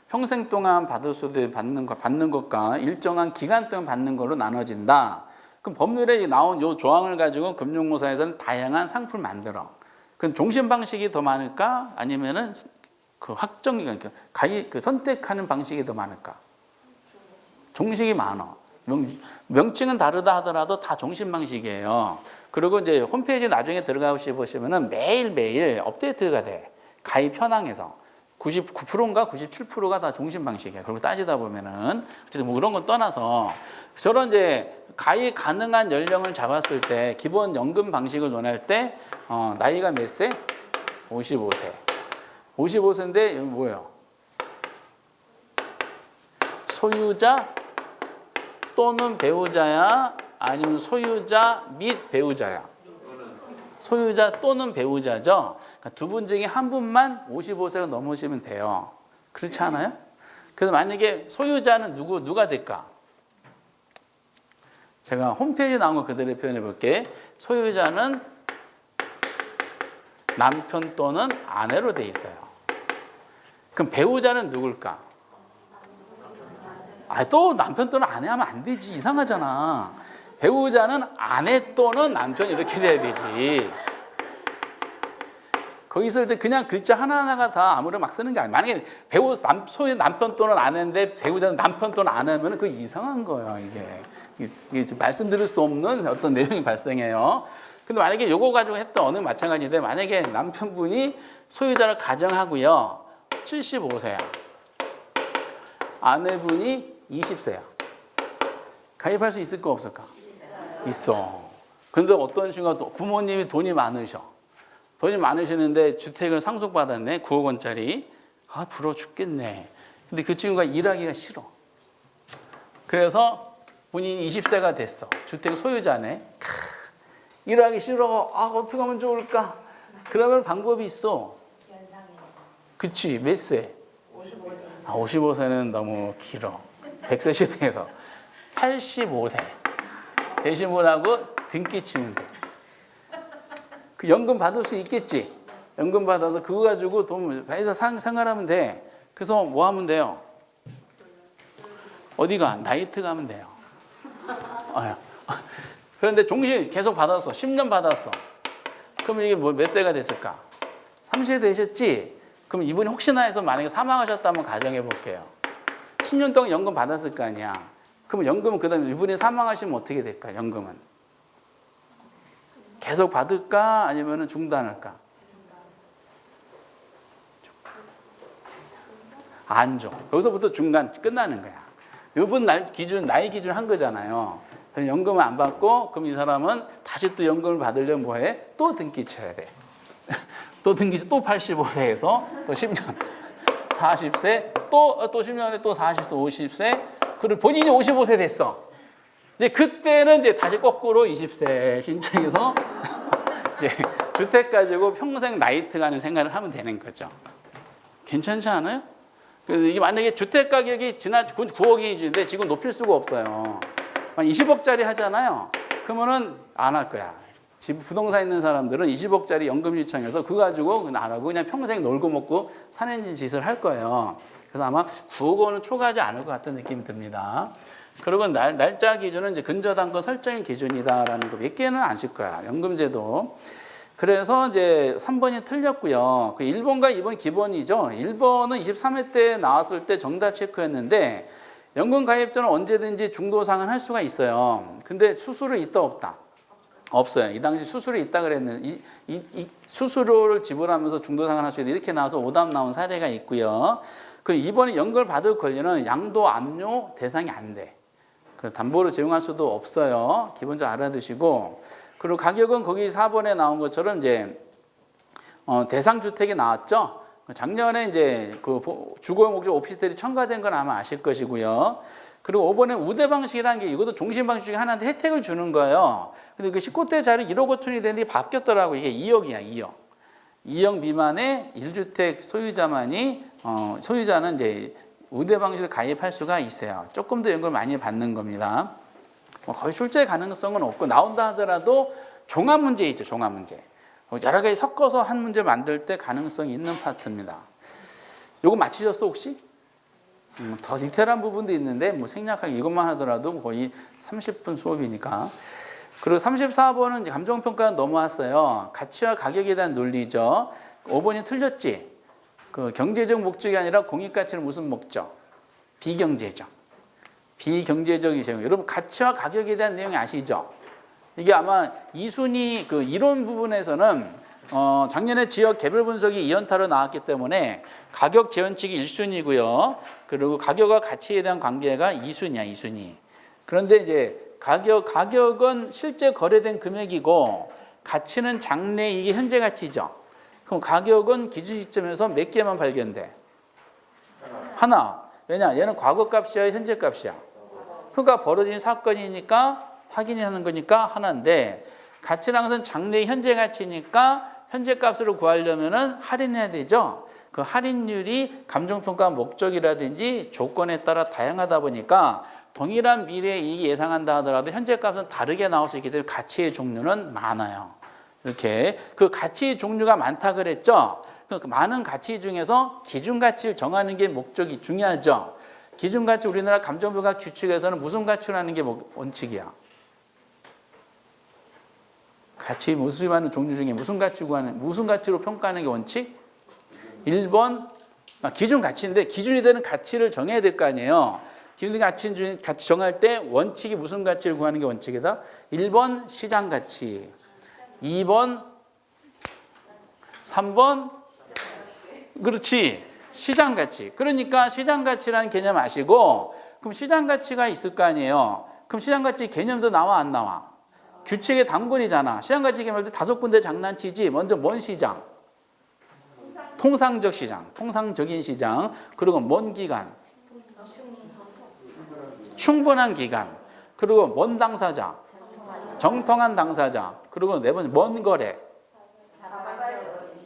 평생 동안 받을 수도 받는 것과 일정한 기간 동안 받는 걸로 나눠진다. 그럼 법률에 나온 요 조항을 가지고 금융공사에서는 다양한 상품을 만들어. 그럼 종신 방식이 더 많을까? 아니면은 그 확정 기간, 그 선택하는 방식이 더 많을까? 종식이 많아. 명칭은 다르다 하더라도 다 종신 방식이에요. 그리고 이제 홈페이지 나중에 들어가시 보시면은 매일매일 업데이트가 돼. 가입 현황에서 99%인가 97%가 다 종신 방식이에요. 그리고 따지다 보면은 어쨌든 뭐 그런 건 떠나서 저런 이제 가입 가능한 연령을 잡았을 때 기본 연금 방식을 논할 때 나이가 몇 세? 55세. 55세인데 여기 뭐예요? 소유자 또는 배우자야? 아니면 소유자 및 배우자야? 소유자 또는 배우자죠. 그러니까 두 분 중에 한 분만 55세가 넘으시면 돼요. 그렇지 않아요? 그래서 만약에 소유자는 누가 될까? 제가 홈페이지에 나온 거 그대로 표현해 볼게. 소유자는 남편 또는 아내로 돼 있어요. 그럼 배우자는 누굴까? 또 남편 또는 아내 하면 안 되지. 이상하잖아. 배우자는 아내 또는 남편 이렇게 돼야 되지. 거기 있을 때 그냥 글자 하나하나가 다 아무나 막 쓰는 게 아니야. 만약에 소위 남편 또는 아내인데 배우자는 남편 또는 아내면 그거 이상한 거예요. 이게 말씀드릴 수 없는 어떤 내용이 발생해요. 근데 만약에 요거 가지고 했던 어느 마찬가지인데 만약에 남편분이 소유자를 가정하고요. 75세야. 아내분이 20세야. 가입할 수 있을까 없을까? 있어. 근데 어떤 친구가 부모님이 돈이 많으셔. 돈이 많으시는데 주택을 상속받았네. 9억 원짜리. 부러워 죽겠네. 근데 그 친구가 일하기가 싫어. 그래서 본인이 20세가 됐어. 주택 소유자네. 일하기 싫어. 어떻게 하면 좋을까? 그러면 방법이 있어. 그치, 몇 세? 55세. 55세는 너무 길어. 100세 시대에서 85세 되신 분하고 등기 치면 돼. 그 연금 받을 수 있겠지. 연금 받아서 그거 가지고 돈 받아서 생활하면 돼. 그래서 뭐 하면 돼요? 어디가? 나이트 가면 돼요. 그런데 종신 계속 받았어. 10년 받았어. 그럼 이게 몇 세가 됐을까? 30세 되셨지? 그럼 이분이 혹시나 해서 만약에 사망하셨다면 가정해 볼게요. 10년 동안 연금 받았을 거 아니야. 그럼 연금은 그다음에 이분이 사망하시면 어떻게 될까? 연금은 계속 받을까? 아니면 중단할까? 안 줘. 거기서부터 중간 끝나는 거야. 이분 나이 기준 한 거잖아요. 연금을 안 받고 그럼 이 사람은 다시 또 연금을 받으려면 뭐해? 또 등기 쳐야 돼. 또 등기 또 85세에서 또 10년, 40세 또 10년에 또 40세, 50세. 그리고 본인이 55세 됐어. 이제 그때는 이제 다시 거꾸로 20세 신청해서 이제 주택 가지고 평생 나이트 가는 생활을 하면 되는 거죠. 괜찮지 않아요? 그래서 이게 만약에 주택 가격이 지난 9억이 기준인데 지금 높일 수가 없어요. 20억짜리 하잖아요. 그러면은 안 할 거야. 집 부동산 있는 사람들은 20억짜리 연금 신청해서 그거 가지고 안 하고 그냥 평생 놀고 먹고 사는 짓을 할 거예요. 그래서 아마 9억 원은 초과하지 않을 것 같은 느낌이 듭니다. 그리고 날짜 기준은 이제 근저당권 설정의 기준이다라는 거 몇 개는 아실 거야. 연금제도. 그래서 이제 3번이 틀렸고요. 그 1번과 2번 기본이죠. 1번은 23회 때 나왔을 때 정답 체크했는데 연금 가입자는 언제든지 중도상환 할 수가 있어요. 근데 수수료 있다 없다? 없어요. 이 당시 수수료 있다 그랬는데 이 수수료를 지불하면서 중도상환 할 수 있다 이렇게 나와서 오답 나온 사례가 있고요. 그 2번에 연금을 받을 권리는 양도 압류 대상이 안 돼. 그래서 담보로 제공할 수도 없어요. 기본적으로 알아두시고. 그리고 가격은 거기 4번에 나온 것처럼 이제 대상 주택이 나왔죠. 작년에 이제 그 주거 목적 오피스텔이 첨가된 건 아마 아실 것이고요. 그리고 5번에 우대 방식이라는 게 이것도 종신 방식 중에 하나인데 혜택을 주는 거예요. 근데 그 19대 자리 1억 5천이 되는데 바뀌었더라고. 이게 2억이야, 2억. 2억 미만의 1주택 소유자만이 소유자는 이제 우대 방식을 가입할 수가 있어요. 조금 더 연금을 많이 받는 겁니다. 거의 출제 가능성은 없고 나온다 하더라도 종합 문제 있죠. 종합 문제. 여러 가지 섞어서 한 문제 만들 때 가능성이 있는 파트입니다. 요거 맞히셨어 혹시? 더 디테일한 부분도 있는데 뭐 생략하게 이것만 하더라도 거의 30분 수업이니까. 그리고 34번은 이제 감정평가 넘어왔어요. 가치와 가격에 대한 논리죠. 5번이 틀렸지. 그 경제적 목적이 아니라 공익가치는 무슨 목적? 비경제적. 비경제적이죠. 여러분 가치와 가격에 대한 내용이 아시죠? 이게 아마 이순위 그 이론 부분에서는 작년에 지역 개별 분석이 2연타로 나왔기 때문에 가격 재원칙이 1순위고요. 그리고 가격과 가치에 대한 관계가 2순위야, 2순위. 그런데 이제 가격은 실제 거래된 금액이고 가치는 장래 이게 현재 가치죠. 그럼 가격은 기준 시점에서 몇 개만 발견돼? 하나. 왜냐? 얘는 과거 값이야, 현재 값이야. 그러니까 벌어진 사건이니까 확인하는 거니까 하나인데 가치라는 것은 장래 현재 가치니까 현재 값으로 구하려면은 할인해야 되죠. 그 할인율이 감정평가 목적이라든지 조건에 따라 다양하다 보니까 동일한 미래 이익이 예상한다 하더라도 현재 값은 다르게 나올 수 있기 때문에 가치의 종류는 많아요. 이렇게 그 가치 종류가 많다 그랬죠. 그 많은 가치 중에서 기준 가치를 정하는 게 목적이 중요하죠. 기준 가치 우리나라 감정평가 규칙에서는 무슨 가치라는 게 원칙이야. 가치 무수많은 종류 중에 무슨 가치로 평가하는 게 원칙? 1번 기준 가치인데 기준이 되는 가치를 정해야 될 거 아니에요. 기준 가치 정할 때 원칙이 무슨 가치를 구하는 게 원칙이다? 1번 시장 가치, 2번, 3번 그렇지 시장 가치. 그러니까 시장 가치라는 개념 아시고 그럼 시장 가치가 있을 거 아니에요. 그럼 시장 가치 개념도 나와 안 나와? 규칙의 단권이잖아. 시장 가치 개념할 때 5군데 장난치지. 먼저 뭔 시장? 통상적 시장, 통상적인 시장. 그리고 먼 기간, 충분한 기간. 그리고 먼 당사자, 정통한 당사자. 그리고 네 번째 먼 거래.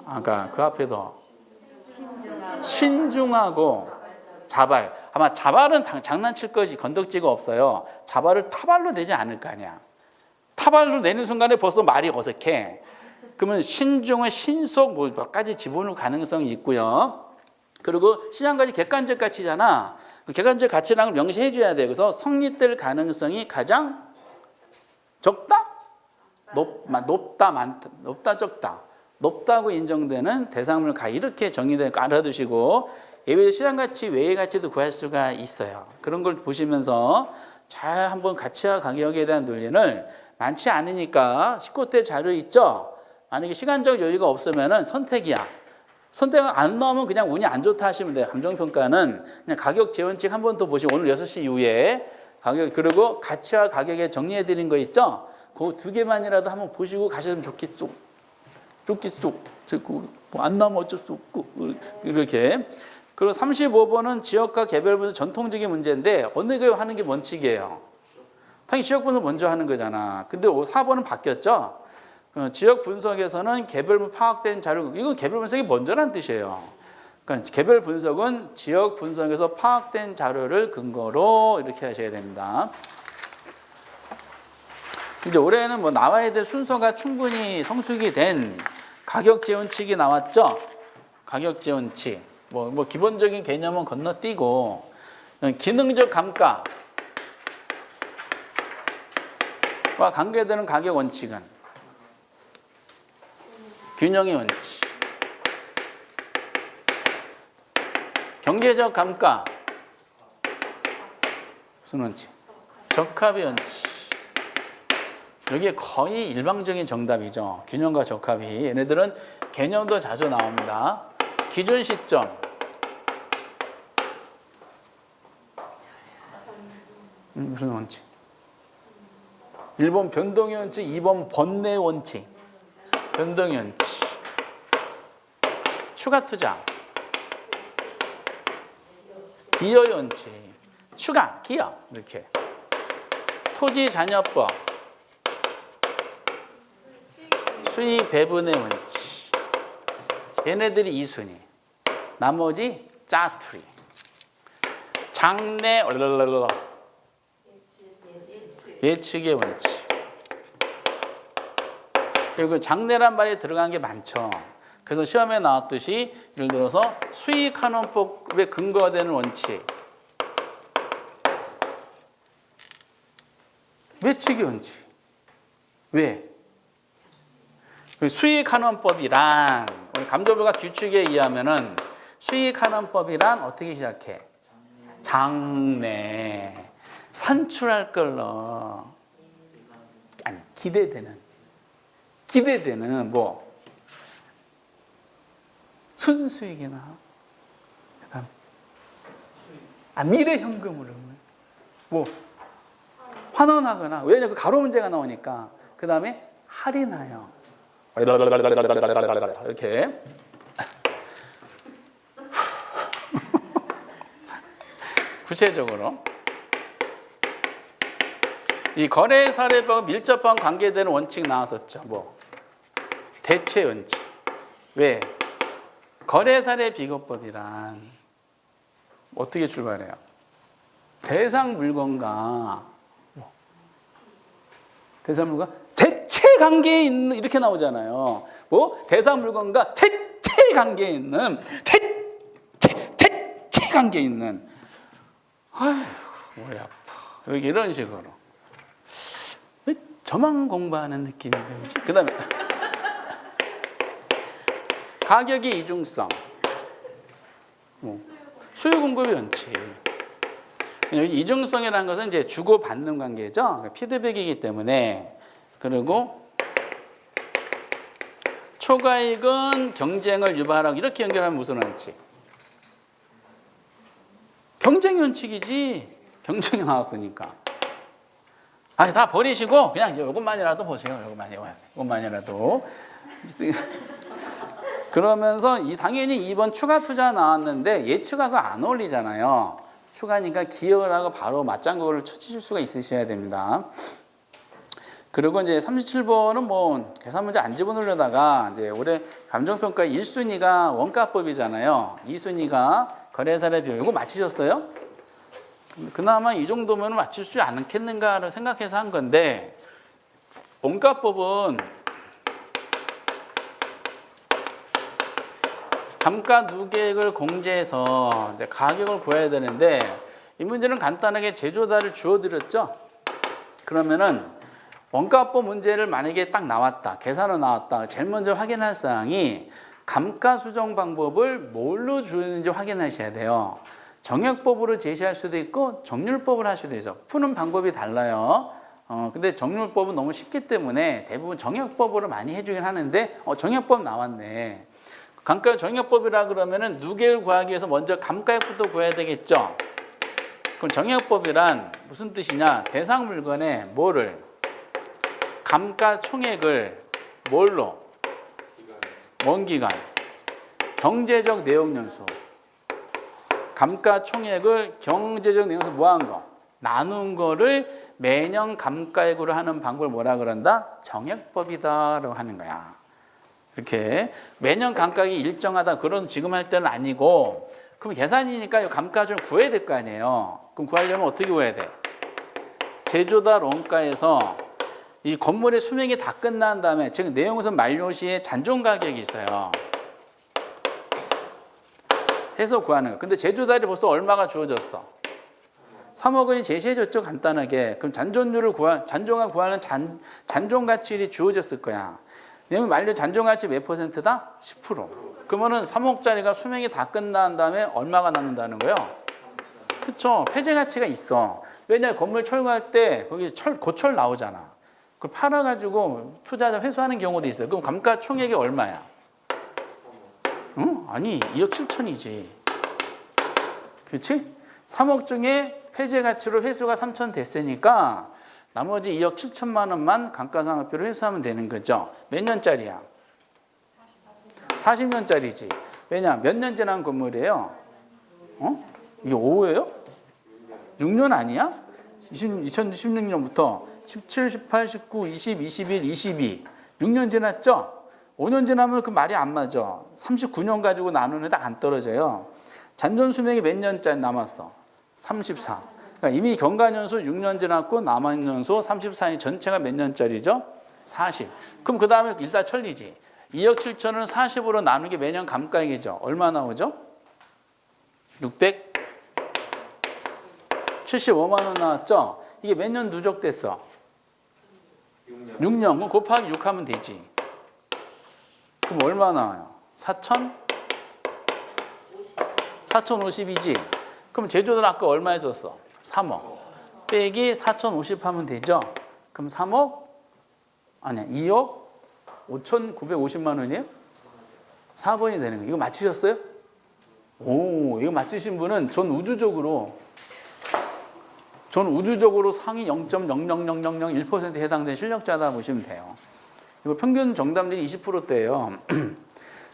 아까 그 앞에도 신중하고 자발. 아마 자발은 장난칠 것이 건덕지가 없어요. 자발을 타발로 내지 않을 거 아니야. 타발로 내는 순간에 벌써 말이 어색해. 그러면 신중은 신속 뭐까지 집어넣을 가능성이 있고요. 그리고 시장가치 객관적 가치잖아. 그 객관적 가치라는 걸 명시해 줘야 돼. 그래서 성립될 가능성이 가장 적다? 높다, 많다, 높다, 적다. 높다고 인정되는 대상물 가 이렇게 정의되는 거 알아두시고 예외 시장가치 외의 가치도 구할 수가 있어요. 그런 걸 보시면서 잘 한번 가치와 가격에 대한 논리를 많지 않으니까 19대 자료 있죠? 만약에 시간적 여유가 없으면 선택이야. 선택 안 나오면 그냥 운이 안 좋다 하시면 돼요. 감정평가는 그냥 가격 재원칙 한 번 더 보시고 오늘 6시 이후에 가격 그리고 가치와 가격에 정리해 드린 거 있죠? 그 두 개만이라도 한번 보시고 가시면 좋겠소. 뭐안 나오면 어쩔 수 없고 이렇게. 그리고 35번은 지역과 개별 분석 전통적인 문제인데 어느 게 하는 게 원칙이에요. 당연히 지역 분석 먼저 하는 거잖아. 근데 4번은 바뀌었죠. 지역 분석에서는 개별 파악된 자료, 이건 개별 분석이 먼저란 뜻이에요. 그러니까 개별 분석은 지역 분석에서 파악된 자료를 근거로 이렇게 하셔야 됩니다. 이제 올해는 뭐 나와야 될 순서가 충분히 성숙이 된 가격 재원칙이 나왔죠. 가격 재원칙. 뭐 기본적인 개념은 건너뛰고 기능적 감가와 관계되는 가격 원칙은 균형의 원칙. 경제적 감가 무슨 원칙? 적합의 원칙. 여기에 거의 일방적인 정답이죠. 균형과 적합이. 얘네들은 개념도 자주 나옵니다. 기준 시점. 무슨 원칙? 1번 변동의 원칙, 2번 번뇌 원칙. 변동의 원칙. 추가 투자. 기여의 원칙. 추가, 기여. 이렇게. 토지 잔여법. 수익 배분의 원칙. 얘네들이 2순위. 나머지 짜투리. 장래 예측의 원칙. 그리고 장래란 말이 들어간 게 많죠. 그래서 시험에 나왔듯이 예를 들어서 수익환원법에 근거가 되는 원칙. 예측의 원칙. 왜? 수익환원법이란 감정평가 규칙에 의하면은 수익환원법이란 어떻게 시작해? 장래 산출할 걸로 아니 기대되는 뭐 순수익이나 그다음 미래 현금으로 뭐 환원하거나 왜냐면 그 가로 문제가 나오니까 그 다음에 할인하여 이렇게 구체적으로 이 거래 사례법과 밀접한 관계되는 원칙 나왔었죠. 뭐 대체 원칙. 왜? 거래 사례 비교법이란 어떻게 출발해요? 대상 물건과 대상 물건 대체 관계에 있는 이렇게 나오잖아요. 뭐 대상 물건과 대체 관계에 있는 대체 관계에 있는 아휴 머리 아파. 여기 이런 식으로 왜 저만 공부하는 느낌이 들지? 그다음에 가격의 이중성, 수요 공급의 원칙. 여기 이중성이라는 것은 이제 주고 받는 관계죠. 피드백이기 때문에. 그리고 초과이익은 경쟁을 유발하고 이렇게 연결하면 무슨 원칙? 경쟁 원칙이지. 경쟁이 나왔으니까. 아니 다 버리시고 그냥 이것만이라도 보세요. 이것만이라도. 그러면서 당연히 2번 추가 투자 나왔는데 예측하고 안 어울리잖아요. 추가니까 기억을 하고 바로 맞장구를 쳐주실 수가 있으셔야 됩니다. 그리고 이제 37번은 뭐 계산 문제 안 집어넣으려다가 이제 올해 감정평가 1순위가 원가법이잖아요. 2순위가 거래사례 비용. 이거 맞히셨어요? 그나마 이 정도면 맞출 수 않겠는가를 생각해서 한 건데 원가법은 감가 누계액을 공제해서 이제 가격을 구해야 되는데 이 문제는 간단하게 제조다를 주어드렸죠. 그러면은 원가법 문제를 만약에 딱 나왔다, 계산은 나왔다. 제일 먼저 확인할 사항이 감가 수정 방법을 뭘로 주는지 확인하셔야 돼요. 정액법으로 제시할 수도 있고 정률법을 할 수도 있어. 푸는 방법이 달라요. 근데 정률법은 너무 쉽기 때문에 대부분 정액법으로 많이 해주긴 하는데 정액법 나왔네. 감가 정액법이라 그러면은 누계를 구하기 위해서 먼저 감가액부터 구해야 되겠죠. 그럼 정액법이란 무슨 뜻이냐? 대상 물건에 뭐를 감가 총액을 뭘로? 먼 기간. 경제적 내용 연수. 감가 총액을 경제적 내용 연수 뭐 한 거? 나눈 거를 매년 감가액으로 하는 방법을 뭐라 그런다? 정액법이다라고 하는 거야. 이렇게 매년 감가액이 일정하다 그런 지금 할 때는 아니고 그럼 계산이니까 감가 좀 구해야 될 거 아니에요. 그럼 구하려면 어떻게 구해야 돼? 제조달 원가에서 이 건물의 수명이 다 끝난 다음에 즉 내용선 만료 시에 잔존 가격이 있어요. 해서 구하는 거. 근데 제조달이 벌써 얼마가 주어졌어? 3억 원이 제시해줬죠, 간단하게. 그럼 잔존율을 잔존가 구하는 잔존 가치율이 주어졌을 거야. 내용 만료 잔존 가치 몇 %다? 10%. 그러면은 3억짜리가 수명이 다 끝난 다음에 얼마가 남는다는 거예요? 그렇죠. 폐쇄 가치가 있어. 왜냐 건물 철거할 때 거기 고철 나오잖아. 그걸 팔아가지고 투자자 회수하는 경우도 있어요. 그럼 감가 총액이 얼마야? 응? 아니 2억 7천이지. 그렇지? 3억 중에 폐쇄 가치로 회수가 3천 됐으니까 나머지 2억 7천만 원만 감가상각비로 회수하면 되는 거죠. 몇 년짜리야? 40년짜리지. 왜냐? 몇 년 지난 건물이에요? 이게 5예요? 6년 아니야? 2016년부터 17, 18, 19, 20, 21, 22 6년 지났죠? 5년 지나면 그 말이 안 맞아. 39년 가지고 나누는데 안 떨어져요. 잔존 수명이 몇 년짜리 남았어? 34. 그러니까 이미 경과년수 6년 지났고 남았년수 34년 전체가 몇 년짜리죠? 40. 그럼 그 다음에 일사천리지. 2억 7천을 40으로 나누기 매년 감가액이죠. 얼마 나오죠? 675만 원 나왔죠? 이게 몇 년 누적됐어? 6년. 그럼 곱하기 6 하면 되지. 그럼 얼마 나와요? 4,050이지. 그럼 제조들 아까 얼마 했었어? 3억. 빼기 4,050 하면 되죠? 그럼 3억? 아니야. 2억 5,950만 원이에요? 4번이 되는 거예요. 이거 맞히셨어요? 오, 이거 맞히신 분은 전 우주적으로 상위 0.00001%에 해당되는 실력자다 보시면 돼요. 이거 평균 정답률이 20%대예요.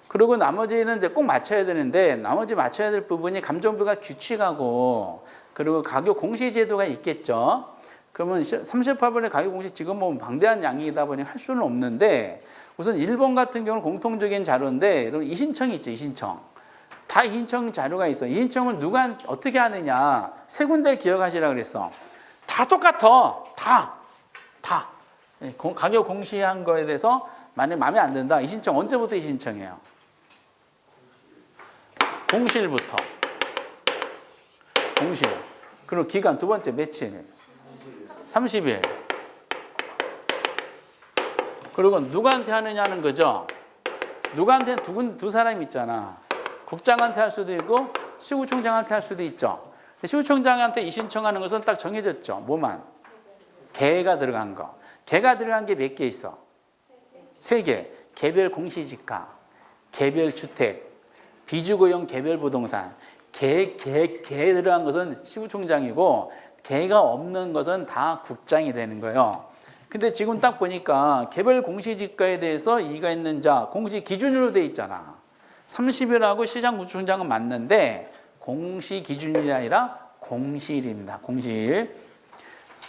그리고 나머지는 이제 꼭 맞춰야 되는데 나머지 맞춰야 될 부분이 감정비가 규칙하고 그리고 가격 공시 제도가 있겠죠. 그러면 38번의 가격 공시 지금 뭐 방대한 양이다 보니 할 수는 없는데 우선 1번 같은 경우는 공통적인 자료인데 여러분 이신청이 있죠. 이신청. 다 이신청 자료가 있어. 이신청을 누가 어떻게 하느냐. 세 군데 기억하시라 그랬어. 다 똑같아. 다. 가격 공시한 거에 대해서 만약에 마음에 안 든다. 이 신청 언제부터 이 신청해요? 공시일부터. 공시일. 그리고 기간 두 번째 며칠? 30일. 그리고 누구한테 하느냐는 거죠. 누구한테 두 사람이 있잖아. 국장한테 할 수도 있고 시구총장한테 할 수도 있죠. 시구총장한테 이 신청하는 것은 딱 정해졌죠. 뭐만? 개가 들어간 거. 개가 들어간 게 몇 개 있어? 3개. 개별 공시지가, 개별 주택, 비주거용 개별 부동산. 개 들어간 것은 시구총장이고 개가 없는 것은 다 국장이 되는 거예요. 근데 지금 딱 보니까 개별 공시지가에 대해서 이의가 있는 자 공시 기준으로 돼 있잖아. 30일하고 시장구청장은 맞는데 공시 기준이 아니라 공시일입니다. 공시일.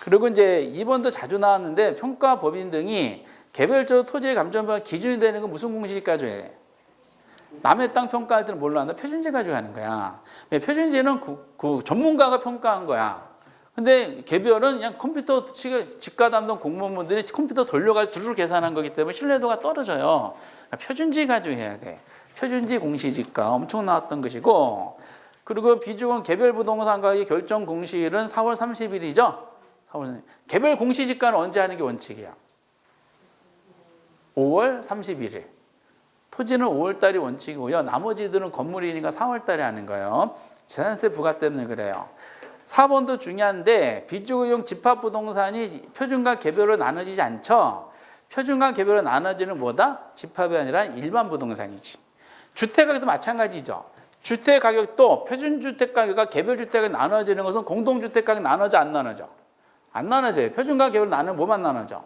그리고 이제 2번도 자주 나왔는데 평가 법인 등이 개별적으로 토지의 감정평가 기준이 되는 건 무슨 공시 가져야 돼? 남의 땅 평가할 때는 뭘로 한다? 표준제 가지고 하는 거야. 표준제는 그 전문가가 평가한 거야. 근데 개별은 그냥 컴퓨터 지가 담당 공무원분들이 컴퓨터 돌려가지고 두루루 계산한 거기 때문에 신뢰도가 떨어져요. 그러니까 표준지 가지고 해야 돼. 표준지 공시지가 엄청 나왔던 것이고, 그리고 비주건 개별 부동산 가격 결정 공시일은 4월 30일이죠. 개별 공시지가는 언제 하는 게 원칙이야? 5월 31일. 토지는 5월 달이 원칙이고요. 나머지들은 건물이니까 4월 달에 하는 거예요. 재산세 부과 때문에 그래요. 4번도 중요한데 비주거용 집합부동산이 표준과 개별로 나눠지지 않죠. 표준과 개별로 나눠지는 뭐다? 집합이 아니라 일반 부동산이지. 주택가격도 마찬가지죠. 주택가격도 표준주택가격과 개별주택이 나눠지는 것은 공동주택가격 나눠져 안 나눠져? 안 나눠져요. 표준과 개별 나누면 뭐만 나눠져?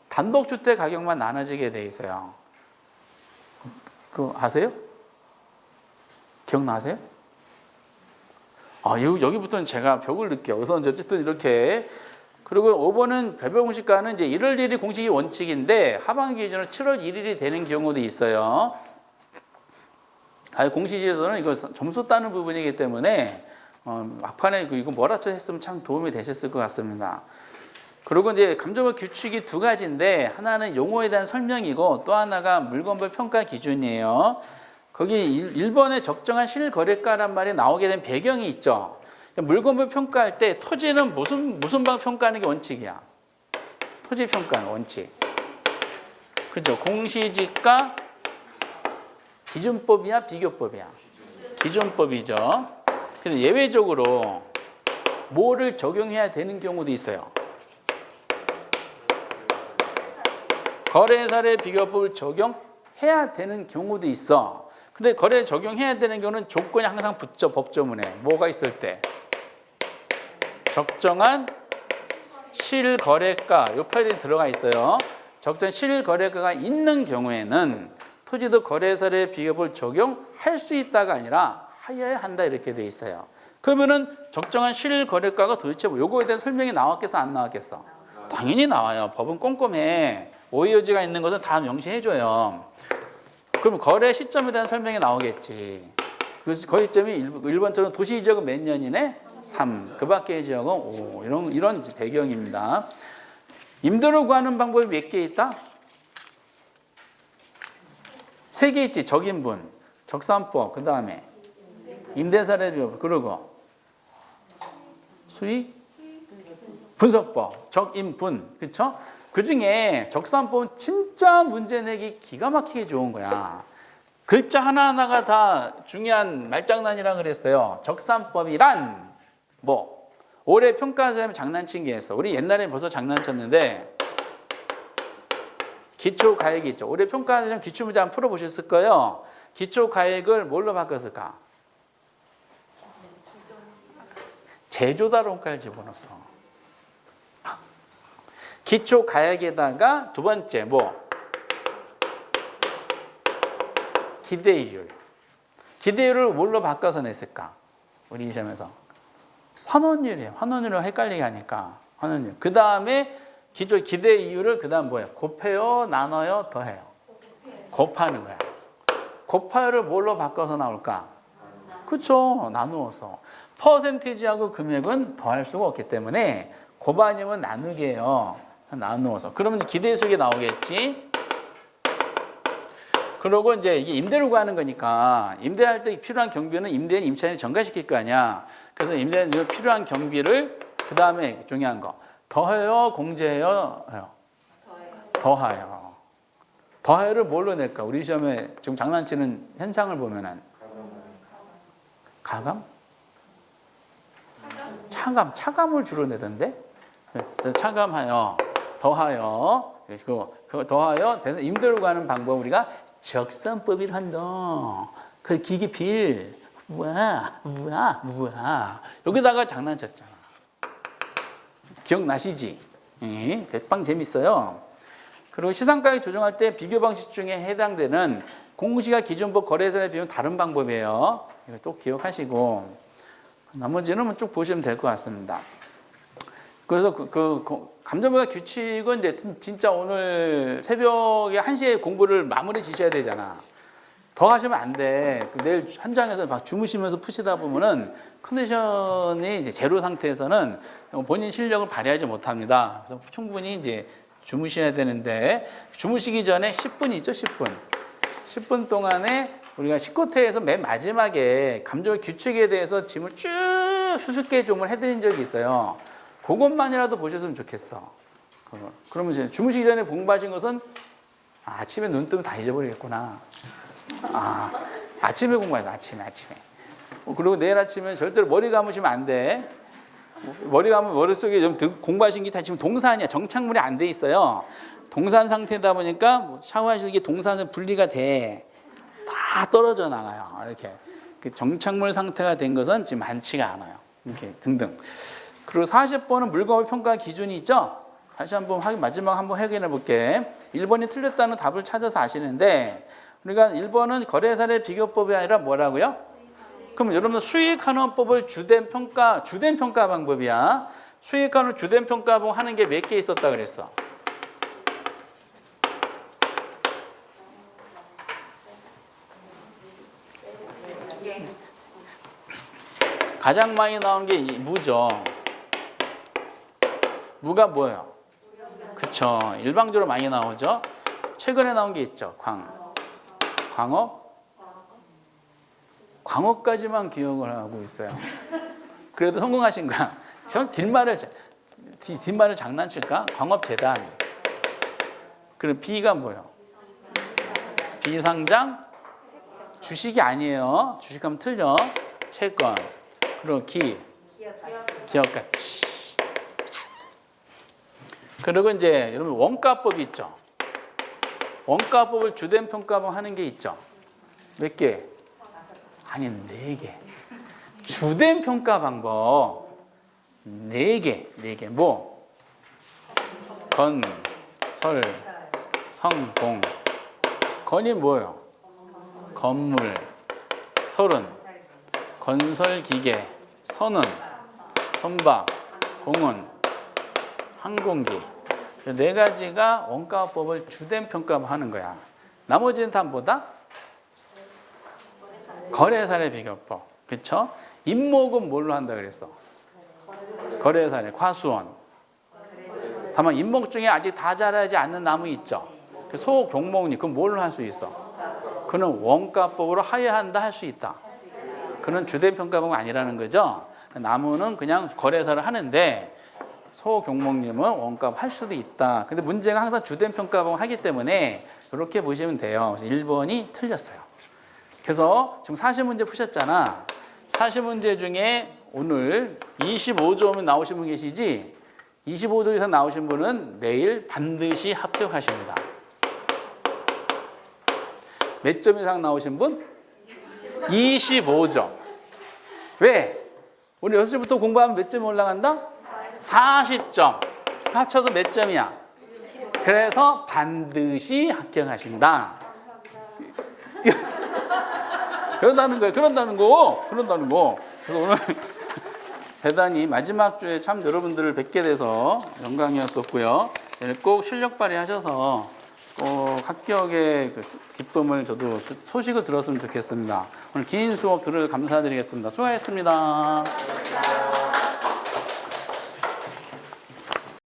단독주택 가격만 나눠지게 돼 있어요. 그거 아세요? 기억나세요? 여기부터는 제가 벽을 느껴요. 그래서 어쨌든 이렇게. 그리고 5번은 개별 공시가는 이제 1월 1일 공식이 원칙인데 하반기 기준으로 7월 1일이 되는 경우도 있어요. 공시지에서는 이거 점수 따는 부분이기 때문에 막판에 이거 뭐라도 했으면 참 도움이 되셨을 것 같습니다. 그리고 이제 감정법 규칙이 두 가지인데 하나는 용어에 대한 설명이고 또 하나가 물건별 평가 기준이에요. 거기 1번에 적정한 실거래가란 말이 나오게 된 배경이 있죠. 물건별 평가할 때 토지는 무슨 방 평가하는 게 원칙이야? 토지 평가는 원칙. 그죠? 공시지가 기준법이야, 비교법이야? 기준법이죠. 근데 예외적으로 뭐를 적용해야 되는 경우도 있어요. 거래사례 비교법을 적용해야 되는 경우도 있어. 근데 거래 적용해야 되는 경우는 조건이 항상 붙죠. 법조문에. 뭐가 있을 때? 적정한 실거래가. 이 파일이 들어가 있어요. 적정한 실거래가가 있는 경우에는 토지도 거래사례 비교법을 적용할 수 있다가 아니라 하여야 한다 이렇게 돼 있어요. 그러면은 적정한 실거래가가 도대체 요거에 대한 설명이 나왔겠어 안 나왔겠어? 당연히 나와요. 법은 꼼꼼해. 오해 여지가 있는 것은 다 명시해줘요. 그럼 거래 시점에 대한 설명이 나오겠지. 그 거래점이 1번처럼 도시 지역은 몇 년이네? 3. 그 밖의 지역은 5. 이런 배경입니다. 임대료 구하는 방법이 몇 개 있다? 3개 있지. 적인분, 적산법, 그 다음에 임대사례비법, 그리고 수익 분석법, 적인분, 그렇죠? 그 중에 적산법은 진짜 문제 내기 기가 막히게 좋은 거야. 글자 하나하나가 다 중요한 말장난이라 그랬어요. 적산법이란 뭐 올해 평가하자면 장난친 게 있어. 우리 옛날에 벌써 장난쳤는데 기초가액이 있죠. 올해 평가하자면 기출문제 한번 풀어보셨을 거예요. 기초가액을 뭘로 바꿨을까? 제조다론가를 집어넣었어. 기초가액에다가 두 번째 기대이율. 기대이율을 뭘로 바꿔서 냈을까? 우리 시험에서 환원율이에요. 환원율을 헷갈리게 하니까 환원율. 그 다음에 기대이율을 그 다음 뭐예요? 곱해요, 나눠요, 더해요. 곱하는 거야. 곱하율을 뭘로 바꿔서 나올까? 그렇죠. 나누어서. 퍼센티지하고 금액은 더할 수가 없기 때문에 곱 아니면 나누기예요. 나누어서. 그러면 기대수익이 나오겠지. 그러고 이제 이게 임대를 구하는 거니까 임대할 때 필요한 경비는 임대인 임차인이 전가시킬 거 아니야. 그래서 임대인 필요한 경비를 그 다음에 중요한 거 더해요, 공제해요, 더하여. 더하여를 뭘로 낼까? 우리 시험에 지금 장난치는 현상을 보면은 가감? 차감을 주로 내던데. 그래서 차감하여, 더하여, 그 더하여 대서 임대로 가는 방법 우리가 적산법이라 한다. 그 기기 빌, 우와. 여기다가 장난쳤잖아. 기억나시지? 대빵 재밌어요. 그리고 시상가격 조정할 때 비교 방식 중에 해당되는 공시가 기준법 거래사에 비하면 다른 방법이에요. 이거 또 기억하시고 나머지는 쭉 보시면 될 것 같습니다. 그래서 감정평가 규칙은 이제 진짜 오늘 새벽에 1시에 공부를 마무리 지셔야 되잖아. 더 하시면 안 돼. 내일 현장에서 막 주무시면서 푸시다 보면은 컨디션이 이제 제로 상태에서는 본인 실력을 발휘하지 못합니다. 그래서 충분히 이제 주무셔야 되는데 주무시기 전에 10분 있죠, 10분. 10분 동안에 우리가 19태에서 맨 마지막에 감정 규칙에 대해서 짐을 쭉 수수께 좀 해드린 적이 있어요. 그것만이라도 보셨으면 좋겠어. 그러면 이제 주무시기 전에 공부하신 것은 아침에 눈 뜨면 다 잊어버리겠구나. 아침에 공부해야 돼, 아침에. 그리고 내일 아침에 절대로 머리 감으시면 안 돼. 머리 감으면 머릿속에 좀 공부하신 게 다 지금 동산이야. 정착물이 안 돼 있어요. 동산 상태다 보니까 샤워하실 게 동산은 분리가 돼. 다 떨어져 나가요. 이렇게. 그 정착물 상태가 된 것은 지금 많지가 않아요. 이렇게 등등. 그리고 40번은 물건의 평가 기준이 있죠? 다시 한번 마지막 한번 확인해 볼게. 1번이 틀렸다는 답을 찾아서 아시는데 우리가 1번은 거래사례 비교법이 아니라 뭐라고요? 그럼 여러분 수익환원법을 주된 평가 방법이야. 수익환원 주된 평가 방법 하는 게 몇 개 있었다 그랬어? 가장 많이 나오는 게 무죠. 무가 뭐예요? 그쵸. 일방적으로 많이 나오죠. 최근에 나온 게 있죠. 광어까지만 기억을 하고 있어요. 그래도 성공하신 거야. 전 뒷말을 장난칠까? 광업재단. 그리고 B가 뭐예요? 비상장? 주식이 아니에요. 주식하면 틀려. 채권. 그리고 기업가치. 그리고 이제 여러분 원가법이 있죠. 원가법을 주된 평가법 하는 게 있죠. 몇 개? 아니 4개. 주된 평가 방법 4개. 뭐? 건설, 성공. 건이 뭐예요? 건물. 설은 건설기계. 선은 선박. 공은 항공기. 4가지가 원가법을 주된 평가법 하는 거야. 나머지는 다 뭐다? 거래사례 비교법. 그렇죠? 임목은 뭘로 한다 그랬어? 거래사례, 과수원. 다만 임목 중에 아직 다 자라지 않는 나무 있죠? 소경목리, 그건 뭘로 할 수 있어? 그는 원가법으로 하여한다 할 수 있다. 그는 주된 평가법이 아니라는 거죠? 나무는 그냥 거래사를 하는데 소경목림은 원가법 할 수도 있다. 근데 문제가 항상 주된 평가법 하기 때문에 이렇게 보시면 돼요. 그래서 1번이 틀렸어요. 그래서 지금 40문제 푸셨잖아. 40문제 중에 오늘 25점 나오신 분 계시지? 25점 이상 나오신 분은 내일 반드시 합격하십니다. 몇 점 이상 나오신 분? 25점. 왜? 오늘 6시부터 공부하면 몇 점 올라간다? 40점. 합쳐서 몇 점이야? 그래서 반드시 합격하신다. 그런다는 거. 그래서 오늘 대단히 마지막 주에 참 여러분들을 뵙게 돼서 영광이었었고요. 꼭 실력 발휘하셔서 꼭 합격의 그 기쁨을 저도 소식을 들었으면 좋겠습니다. 오늘 긴 수업 들을 감사드리겠습니다. 수고하셨습니다.